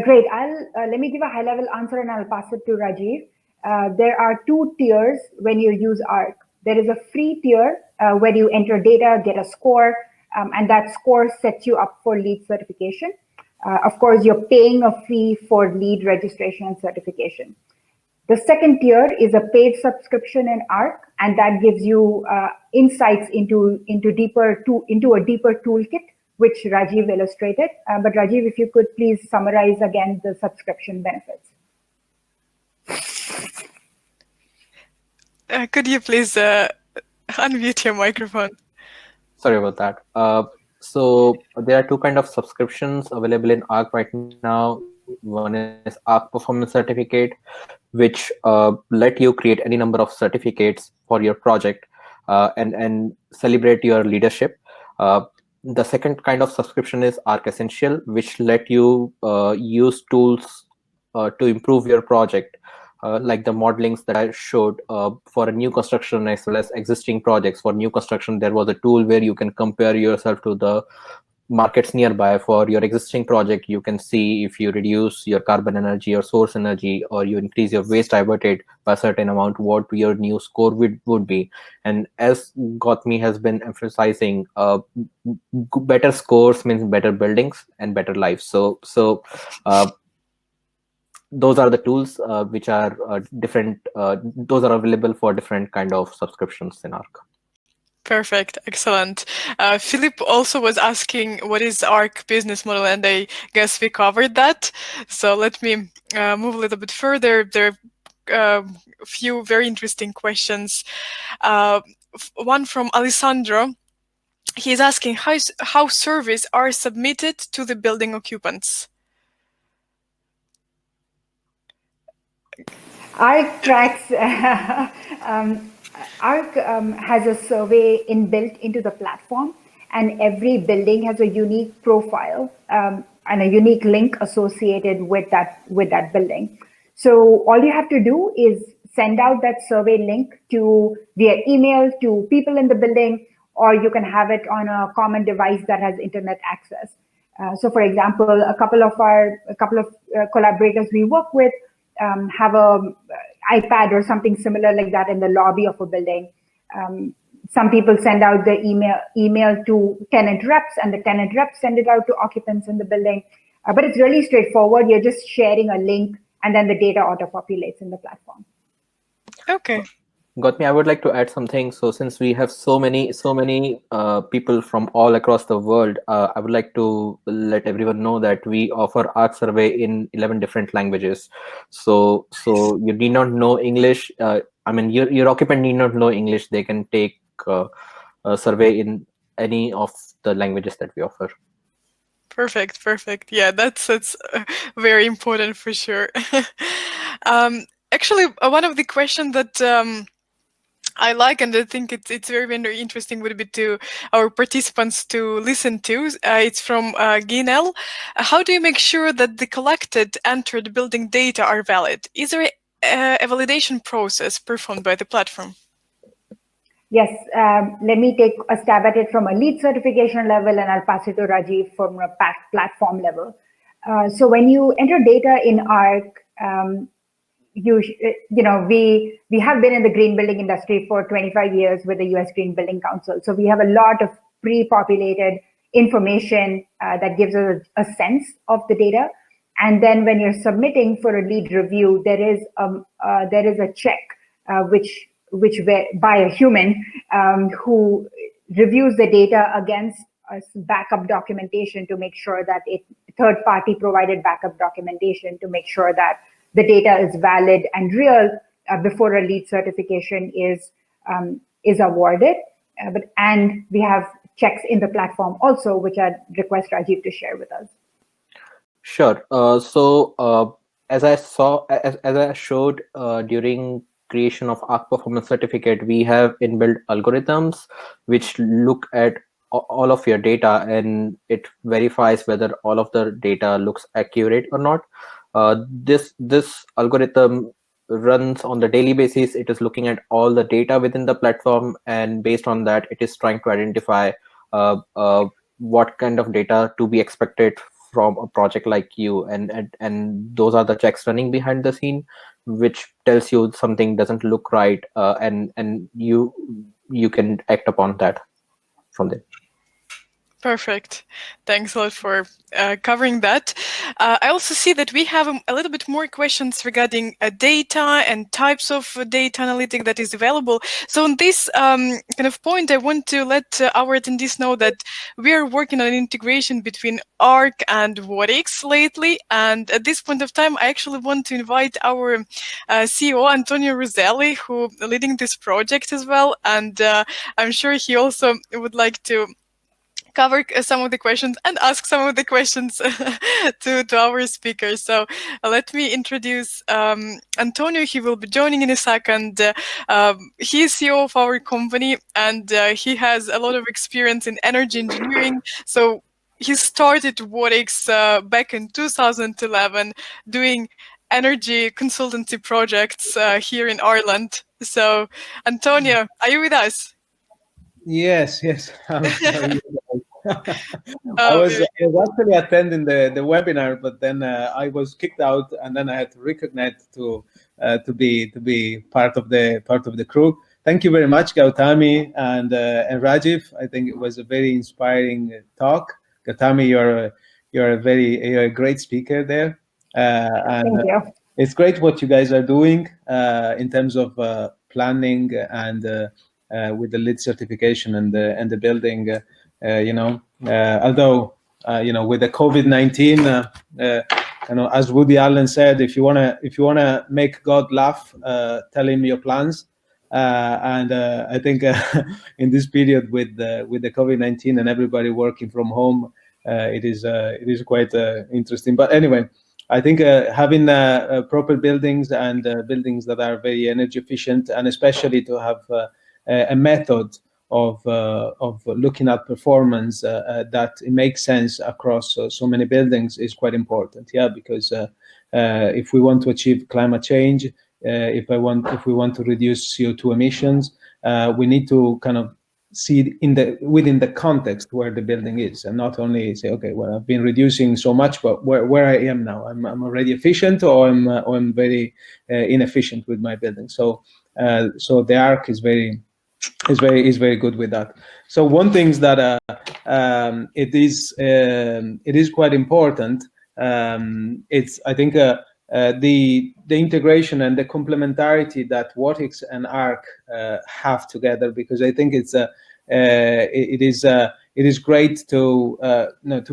Speaker 2: Great. Let me give a high-level answer and I'll pass it to Rajiv. There are two tiers when you use Arc. There is a free tier where you enter data, get a score, and that score sets you up for LEED certification. Of course, you're paying a fee for LEED registration and certification. The second tier is a paid subscription in Arc, and that gives you insights into a deeper toolkit, which Rajiv illustrated. But Rajiv, if you could please summarize again the subscription benefits.
Speaker 1: Could you please unmute your microphone?
Speaker 3: Sorry about that. So there are two kinds of subscriptions available in Arc right now. One is Arc Performance Certificate, which let you create any number of certificates for your project and celebrate your leadership. The second kind of subscription is Arc Essential, which let you use tools to improve your project, like the modelings that I showed for a new construction as well as existing projects. For new construction, there was a tool where you can compare yourself to the markets nearby. For your existing project, you can see if you reduce your carbon energy or source energy, or you increase your waste diverted by a certain amount, what your new score would be. And as Gautami has been emphasizing, better scores means better buildings and better lives. So those are the tools which are different. Those are available for different kind of subscriptions in Arc.
Speaker 1: Perfect, excellent. Philip also was asking what is Arc business model, and I guess we covered that. So let me move a little bit further. There are a few very interesting questions. One from Alessandro. He's asking how surveys are submitted to the building occupants.
Speaker 2: Arc tracks. Arc has a survey inbuilt into the platform, and every building has a unique profile and a unique link associated with that building. So all you have to do is send out that survey link via email to people in the building, or you can have it on a common device that has internet access. So, for example, a couple of collaborators we work with have a iPad or something similar like that in the lobby of a building. Some people send out the email to tenant reps, and the tenant reps send it out to occupants in the building. But it's really straightforward. You're just sharing a link, and then the data auto-populates in the platform.
Speaker 1: Okay.
Speaker 3: Gautami, I would like to add something. So since we have so many people from all across the world, I would like to let everyone know that we offer Arc Survey in 11 different languages. So you need not know English. I mean, your occupant need not know English. They can take a survey in any of the languages that we offer.
Speaker 1: Perfect. Yeah, that's very important for sure. Actually, one of the questions that I like, and I think it's very, very interesting would be to our participants to listen to. It's from Ginel. How do you make sure that the collected, entered building data are valid? Is there a validation process performed by the platform?
Speaker 2: Yes, let me take a stab at it from a LEED certification level, and I'll pass it to Rajiv from a platform level. So when you enter data in Arc, we have been in the green building industry for 25 years with the US Green Building Council. So we have a lot of pre-populated information that gives us a sense of the data. And then when you're submitting for a LEED review, there is a check which by a human who reviews the data against backup documentation to make sure that third-party provided backup documentation to make sure that the data is valid and real before a LEED certification is is awarded. And we have checks in the platform also, which I'd request Rajiv to share with us.
Speaker 3: Sure. As I showed during creation of Arc Performance Certificate, we have inbuilt algorithms which look at all of your data, and it verifies whether all of the data looks accurate or not. This algorithm runs on the daily basis. It is looking at all the data within the platform, and based on that, it is trying to identify what kind of data to be expected from a project like you, and those are the checks running behind the scene, which tells you something doesn't look right, and you can act upon that from there.
Speaker 1: Perfect. Thanks a lot for covering that. I also see that we have a little bit more questions regarding data and types of data analytic that is available. So on this kind of point, I want to let our attendees know that we are working on an integration between Arc and Wattics lately. And at this point of time, I actually want to invite our CEO, Antonio Roselli, who leading this project as well. And I'm sure he also would like to cover some of the questions and ask some of the questions to our speakers. So let me introduce Antonio. He will be joining in a second. He is CEO of our company, and he has a lot of experience in energy engineering. So he started Wattics back in 2011 doing energy consultancy projects here in Ireland. So Antonio, are you with us?
Speaker 4: Yes. I was actually attending the webinar, but then I was kicked out, and then I had to reconnect to be part of the crew. Thank you very much, Gautami and Rajiv. I think it was a very inspiring talk. Gautami, you're a great speaker there, and
Speaker 2: Thank you.
Speaker 4: It's great what you guys are doing in terms of planning and with the LEED certification and the building. Although with the COVID-19, as Woody Allen said, if you wanna make God laugh, tell him your plans. And I think in this period with the COVID-19 and everybody working from home, it is quite interesting. But anyway, I think having proper buildings and buildings that are very energy efficient, and especially to have a method of looking at performance that it makes sense across so many buildings is quite important. Yeah, because if we want to achieve climate change, if we want to reduce CO2 emissions, we need to kind of see within the context where the building is, and not only say, okay, well, I've been reducing so much, but where I am now, I'm already efficient, or I'm very inefficient with my building. So the Arc is very good with that. So one thing is that it is quite important. It's, I think, the integration and the complementarity that Wattics and Arc have together, because I think it is great to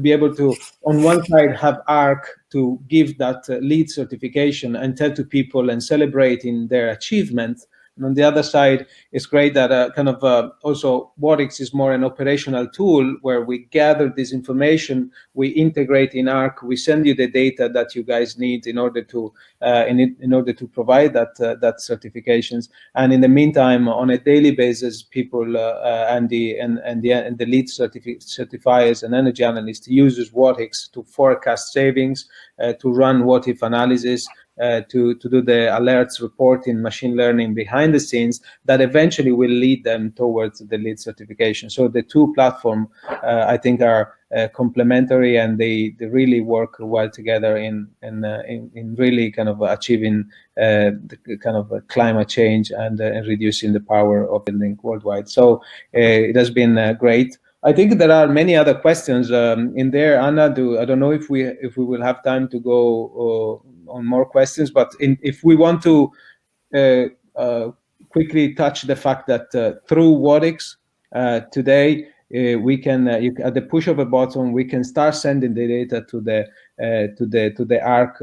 Speaker 4: be able to, on one side, have Arc to give that LEED certification and tell to people and celebrating their achievements. And on the other side, it's great that also Wattics is more an operational tool where we gather this information, we integrate in Arc, we send you the data that you guys need in order to provide that certifications. And in the meantime, on a daily basis, people and the LEED certifiers and energy analysts uses Wattics to forecast savings, to run what if analysis, to do the alerts reporting, machine learning behind the scenes that eventually will lead them towards the LEED certification. So the two platforms, I think, are complementary, and they really work well together in really kind of achieving the kind of climate change and reducing the power of building worldwide. So it has been great. I think there are many other questions in there. Anna, I don't know if we will have time to go on more questions, but if we want to quickly touch the fact that through Wattics today we can, at the push of a button, we can start sending the data to the the Arc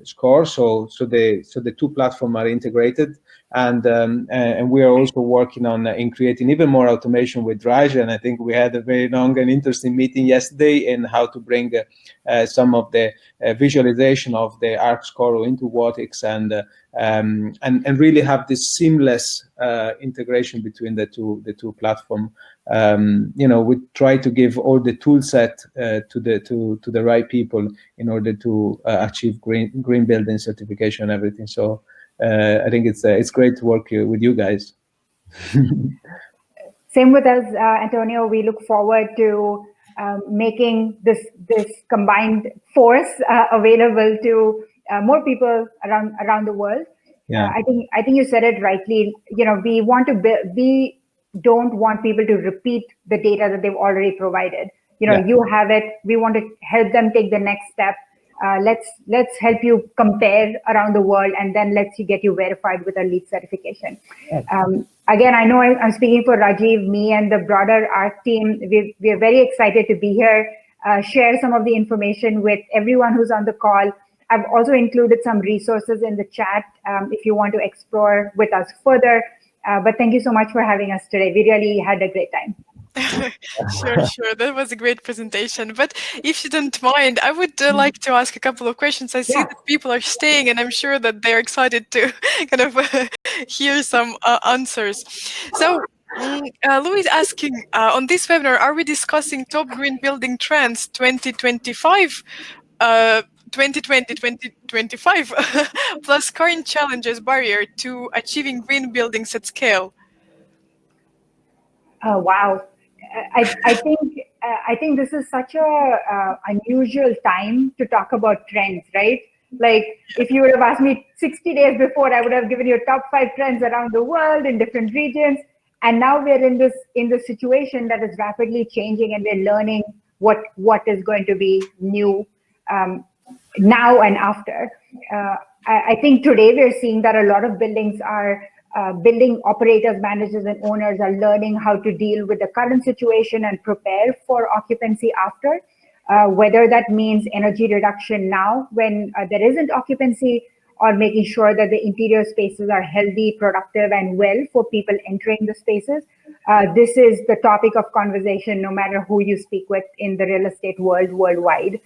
Speaker 4: score. So the two platforms are integrated, and we are also working on in creating even more automation with Raj. And I think we had a very long and interesting meeting yesterday in how to bring some of the visualization of the Arc Skoru into Wattics and really have this seamless integration between the two platforms. We try to give all the tool set to the right people in order to achieve green building certification and everything. So I think it's great to work with you guys.
Speaker 2: Same with us, Antonio. We look forward to making this combined force available to more people around the world.
Speaker 4: Yeah.
Speaker 2: I think you said it rightly. We don't want people to repeat the data that they've already provided. You have it. We want to help them take the next step. Let's help you compare around the world, and then let's get you verified with a LEED certification. Again, I know I'm speaking for Rajiv, me, and the broader Arc team. We are very excited to be here, share some of the information with everyone who's on the call. I've also included some resources in the chat if you want to explore with us further. But thank you so much for having us today. We really had a great time.
Speaker 1: Sure. That was a great presentation. But if you don't mind, I would like to ask a couple of questions. I see that people are staying, and I'm sure that they're excited to kind of hear some answers. So Louis asking, on this webinar, are we discussing top green building trends 2025? 2020, 2025, plus current challenges barrier to achieving green buildings at scale?
Speaker 2: Oh, wow. I think this is such a unusual time to talk about trends, right? Like if you would have asked me 60 days before, I would have given you top 5 trends around the world in different regions. And now we're in this situation that is rapidly changing, and we're learning what is going to be new now and after. I think today we're seeing that a lot of buildings are building operators, managers, and owners are learning how to deal with the current situation and prepare for occupancy after, whether that means energy reduction now when there isn't occupancy, or making sure that the interior spaces are healthy, productive, and well for people entering the spaces. This is the topic of conversation no matter who you speak with in the real estate world worldwide.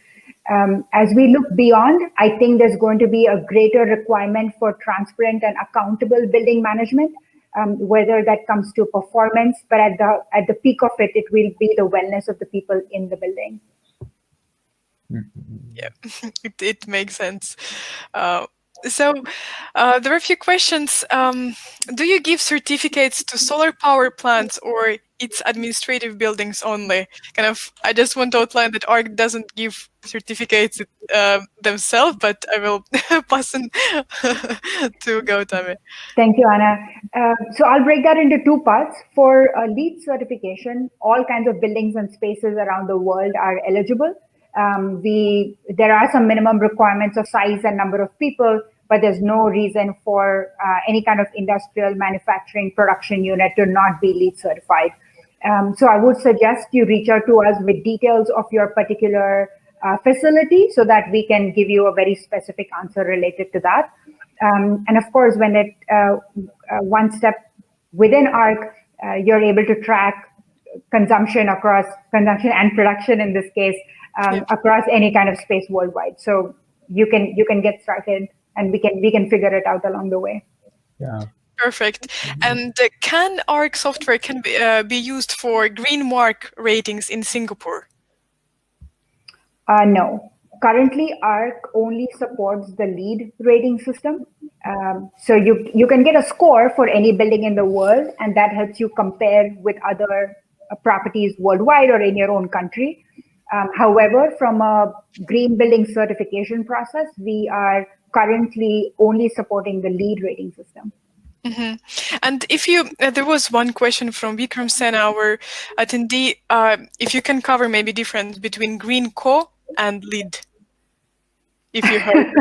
Speaker 2: As we look beyond, I think there's going to be a greater requirement for transparent and accountable building management, whether that comes to performance, but at the peak of it, it will be the wellness of the people in the building.
Speaker 1: Yeah, it makes sense. So there are a few questions. Do you give certificates to solar power plants or its administrative buildings only? Kind of, I just want to outline that ARC doesn't give certificates themselves, but I will pass them to Gautami.
Speaker 2: Thank you, Anna. So I'll break that into 2 parts. For a LEED certification, all kinds of buildings and spaces around the world are eligible. There are some minimum requirements of size and number of people, but there's no reason for any kind of industrial manufacturing production unit to not be LEED certified. So I would suggest you reach out to us with details of your particular facility so that we can give you a very specific answer related to that. And of course, when it one step within ARC, you're able to track consumption and production in this case across any kind of space worldwide. So you can get started, and we can figure it out along the way.
Speaker 4: Yeah.
Speaker 1: Perfect. And can ARC software be used for green mark ratings in Singapore?
Speaker 2: No. Currently, ARC only supports the LEED rating system. So you can get a score for any building in the world, and that helps you compare with other properties worldwide or in your own country. However, from a green building certification process, we are currently only supporting the LEED rating system.
Speaker 1: Mm-hmm. And if there was one question from Vikram Sen, our attendee, if you can cover maybe difference between Green Co and LEED, if you heard.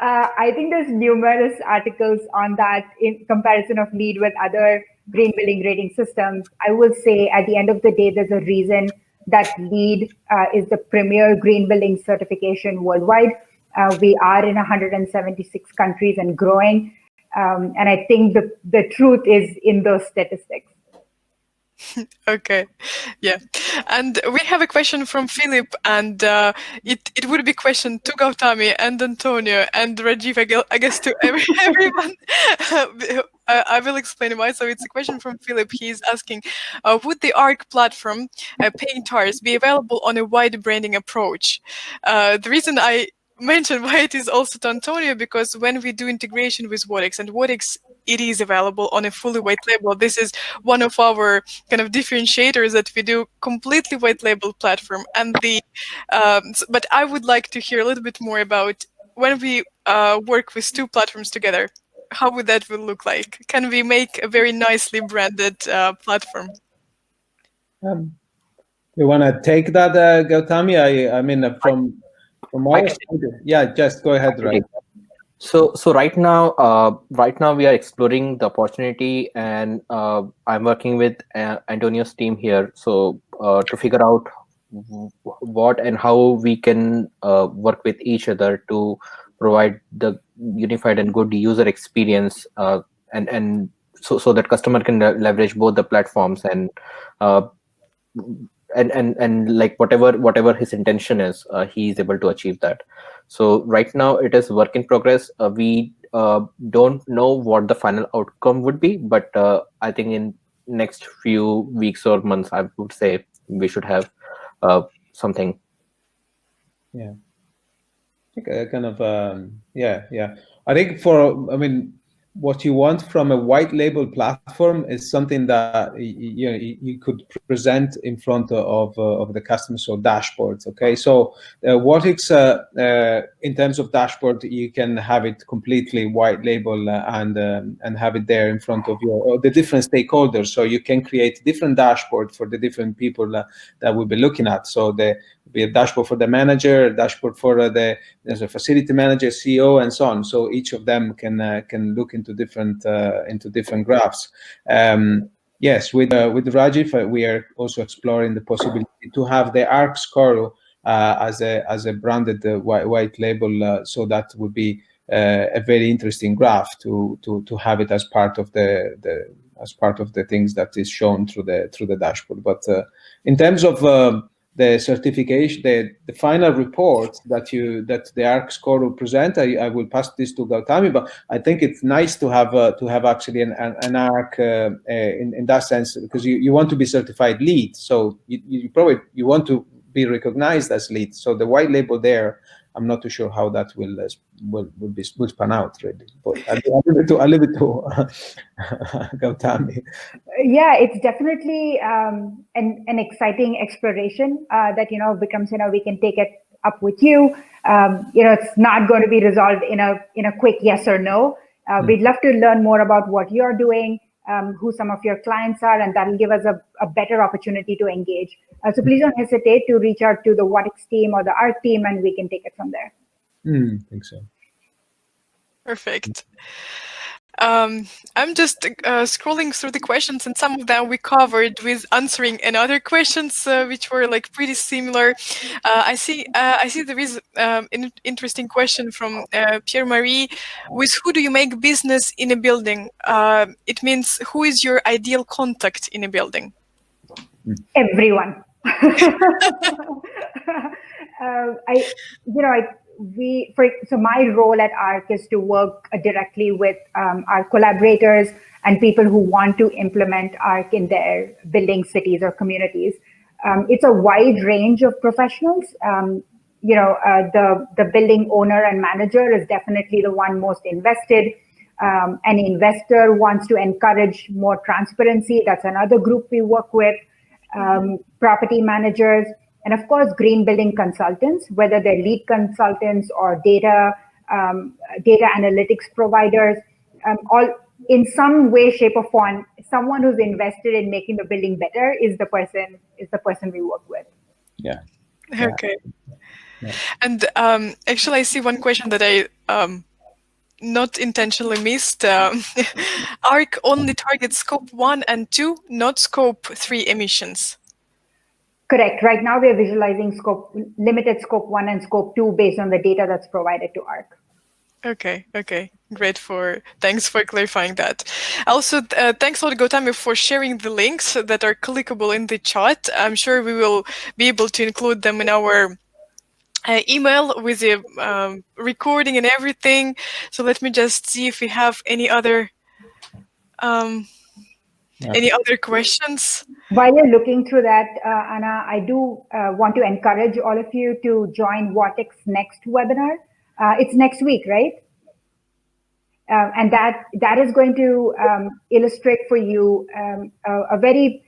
Speaker 2: I think there's numerous articles on that in comparison of LEED with other green building rating systems. I will say at the end of the day, there's a reason that LEED is the premier green building certification worldwide. We are in 176 countries and growing. And I think the truth is in those statistics.
Speaker 1: Okay, yeah, and we have a question from Philip, and it would be a question to Gautami and Antonio and Rajiv, I guess to everyone. I will explain why. So it's a question from Philip. He's asking, would the Arc platform painters be available on a wide branding approach? The reason I mention why it is also to Antonio, because when we do integration with Wattics, and Wattics, it is available on a fully white label. This is one of our kind of differentiators, that we do completely white label platform. And but I would like to hear a little bit more about when we work with two platforms together. How would that will look like? Can we make a very nicely branded platform?
Speaker 4: You want to take that, Gautami? I mean, from our yeah, just go ahead, right?
Speaker 3: So right now we are exploring the opportunity, and I'm working with Antonio's team here. So to figure out what and how we can work with each other to provide the unified and good user experience, and so that customer can leverage both the platforms, and like whatever his intention is, he is able to achieve that. So right now it is work in progress. We don't know what the final outcome would be, but I think in next few weeks or months, I would say we should have something.
Speaker 4: Yeah, kind of yeah. I think what you want from a white label platform is something that you could present in front of the customer, so dashboards. Okay, so Wattics, in terms of dashboard, you can have it completely white label and have it there in front of the different stakeholders. So you can create different dashboard for the different people that we'll be looking at. So be a dashboard for the manager, a dashboard for there's a facility manager, CEO, and so on. So each of them can look into different graphs. Yes, with Rajiv, we are also exploring the possibility to have the Arc Skoru as a branded white label. So that would be a very interesting graph to have it as part of the things that is shown through the dashboard. But in terms of the certification, the final report that the Arc Skoru present, I will pass this to Gautami. But I think it's nice to have actually an Arc in that sense, because you want to be certified LEED, so you probably want to be recognized as LEED. So the white label there, I'm not too sure how that will pan out, really. But I'll leave it to Gautami.
Speaker 2: Yeah, it's definitely an exciting exploration that becomes we can take it up with you. It's not going to be resolved in a quick yes or no. We'd love to learn more about what you're doing, who some of your clients are, and that'll give us a better opportunity to engage. So please don't hesitate to reach out to the Wattics team or the Arc team, and we can take it from there.
Speaker 4: I think so.
Speaker 1: Perfect. I'm just scrolling through the questions, and some of them we covered with answering another questions which were like pretty similar. I see there is an interesting question from Pierre Marie. With who do you make business in a building? It means, who is your ideal contact in a building?
Speaker 2: Everyone. So my role at Arc is to work directly with our collaborators and people who want to implement Arc in their building, cities, or communities. It's a wide range of professionals. The building owner and manager is definitely the one most invested. An investor wants to encourage more transparency. That's another group we work with. Property managers, and of course, green building consultants, whether they're LEED consultants or data analytics providers, all in some way, shape, or form, someone who's invested in making the building better is the person we work with.
Speaker 4: Yeah.
Speaker 1: Okay. Yeah. And actually, I see one question that I not intentionally missed. Arc only targets scope 1 and 2, not scope 3 emissions.
Speaker 2: Correct. Right now, we are visualizing limited scope 1 and scope 2 based on the data that's provided to ARC.
Speaker 1: Okay. Great. Thanks for clarifying that. Also, thanks a lot, Gautami, for sharing the links that are clickable in the chat. I'm sure we will be able to include them in our email with the recording and everything. So let me just see if we have any other questions.
Speaker 2: While you're looking through that, Anna, I do want to encourage all of you to join Wattics' next webinar. It's next week, right? And that is going to illustrate for you a very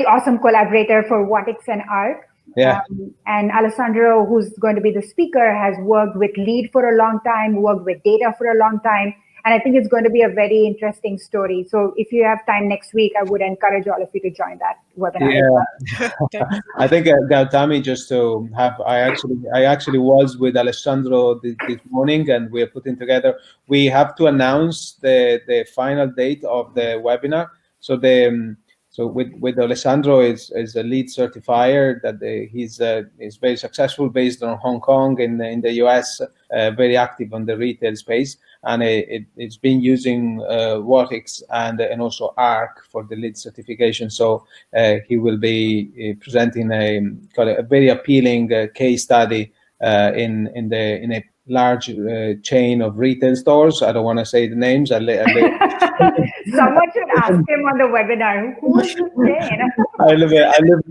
Speaker 2: awesome collaborator for Wattics and ARC.
Speaker 4: Yeah.
Speaker 2: And Alessandro, who's going to be the speaker, has worked with Lead for a long time, worked with data for a long time. And I think it's going to be a very interesting story. So if you have time next week, I would encourage all of you to join that webinar.
Speaker 4: Yeah. I think Gautami, just to have, I actually was with Alessandro this morning, and we're putting together. We have to announce the final date of the webinar. So with Alessandro is a lead certifier that he's very successful based on Hong Kong in the US, very active on the retail space, and it's been using Wattics and also Arc for the lead certification. So he will be presenting a very appealing case study in a large chain of retail stores. I don't want to say the names.
Speaker 2: Someone should ask him on the webinar, who is this chain?
Speaker 4: I live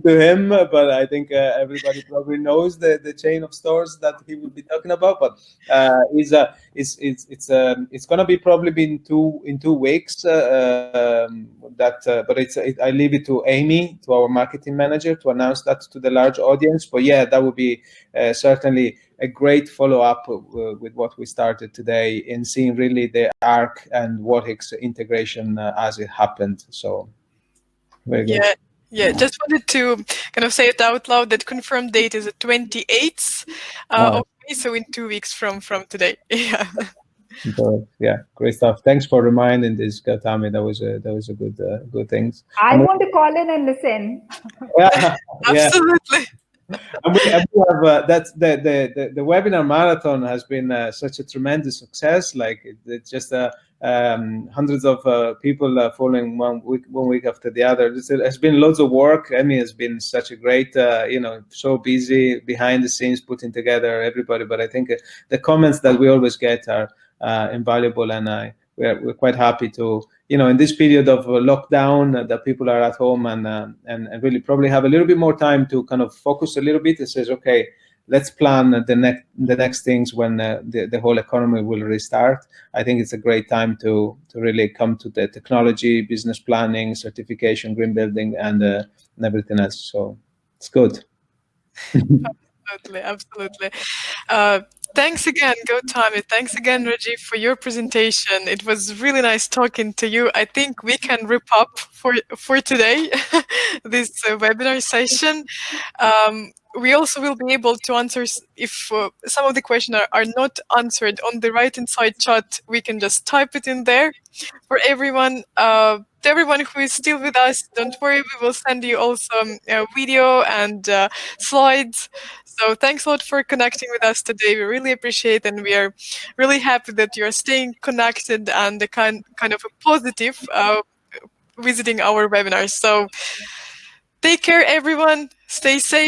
Speaker 4: to him, but I think everybody probably knows the chain of stores that he will be talking about. But it's going to be probably in 2 weeks. I leave it to Amy, to our marketing manager, to announce that to the large audience. But yeah, that would be certainly a great follow-up with what we started today in seeing really the Arc and Wattics integration as it happened. So very good.
Speaker 1: Yeah, just wanted to kind of say it out loud that confirmed date is the 28th of May, so in 2 weeks from today. Yeah.
Speaker 4: So, yeah, great stuff. Thanks for reminding this, Gautami. That was a good thing.
Speaker 2: I want to call in and listen.
Speaker 4: Yeah,
Speaker 1: absolutely.
Speaker 4: And we have that's the webinar marathon has been such a tremendous success. Like it's just hundreds of people following one week after the other. It has been loads of work. Amy has been such a great, so busy behind the scenes putting together everybody. But I think the comments that we always get are invaluable, and we're quite happy to, in this period of lockdown, that people are at home and really probably have a little bit more time to kind of focus a little bit. It says, okay, let's plan the next things when the whole economy will restart. I think it's a great time to really come to the technology, business planning, certification, green building, and everything else. So it's good.
Speaker 1: Absolutely. Thanks again, Gautami. Thanks again, Rajiv, for your presentation. It was really nice talking to you. I think we can wrap up for today this webinar session. We also will be able to answer if some of the questions are not answered on the right-hand side chat. We can just type it in there for everyone. To everyone who is still with us, don't worry, we will send you also a video and slides. So thanks a lot for connecting with us today. We really appreciate it, and we are really happy that you are staying connected and the kind of a positive visiting our webinars. So take care, everyone. Stay safe.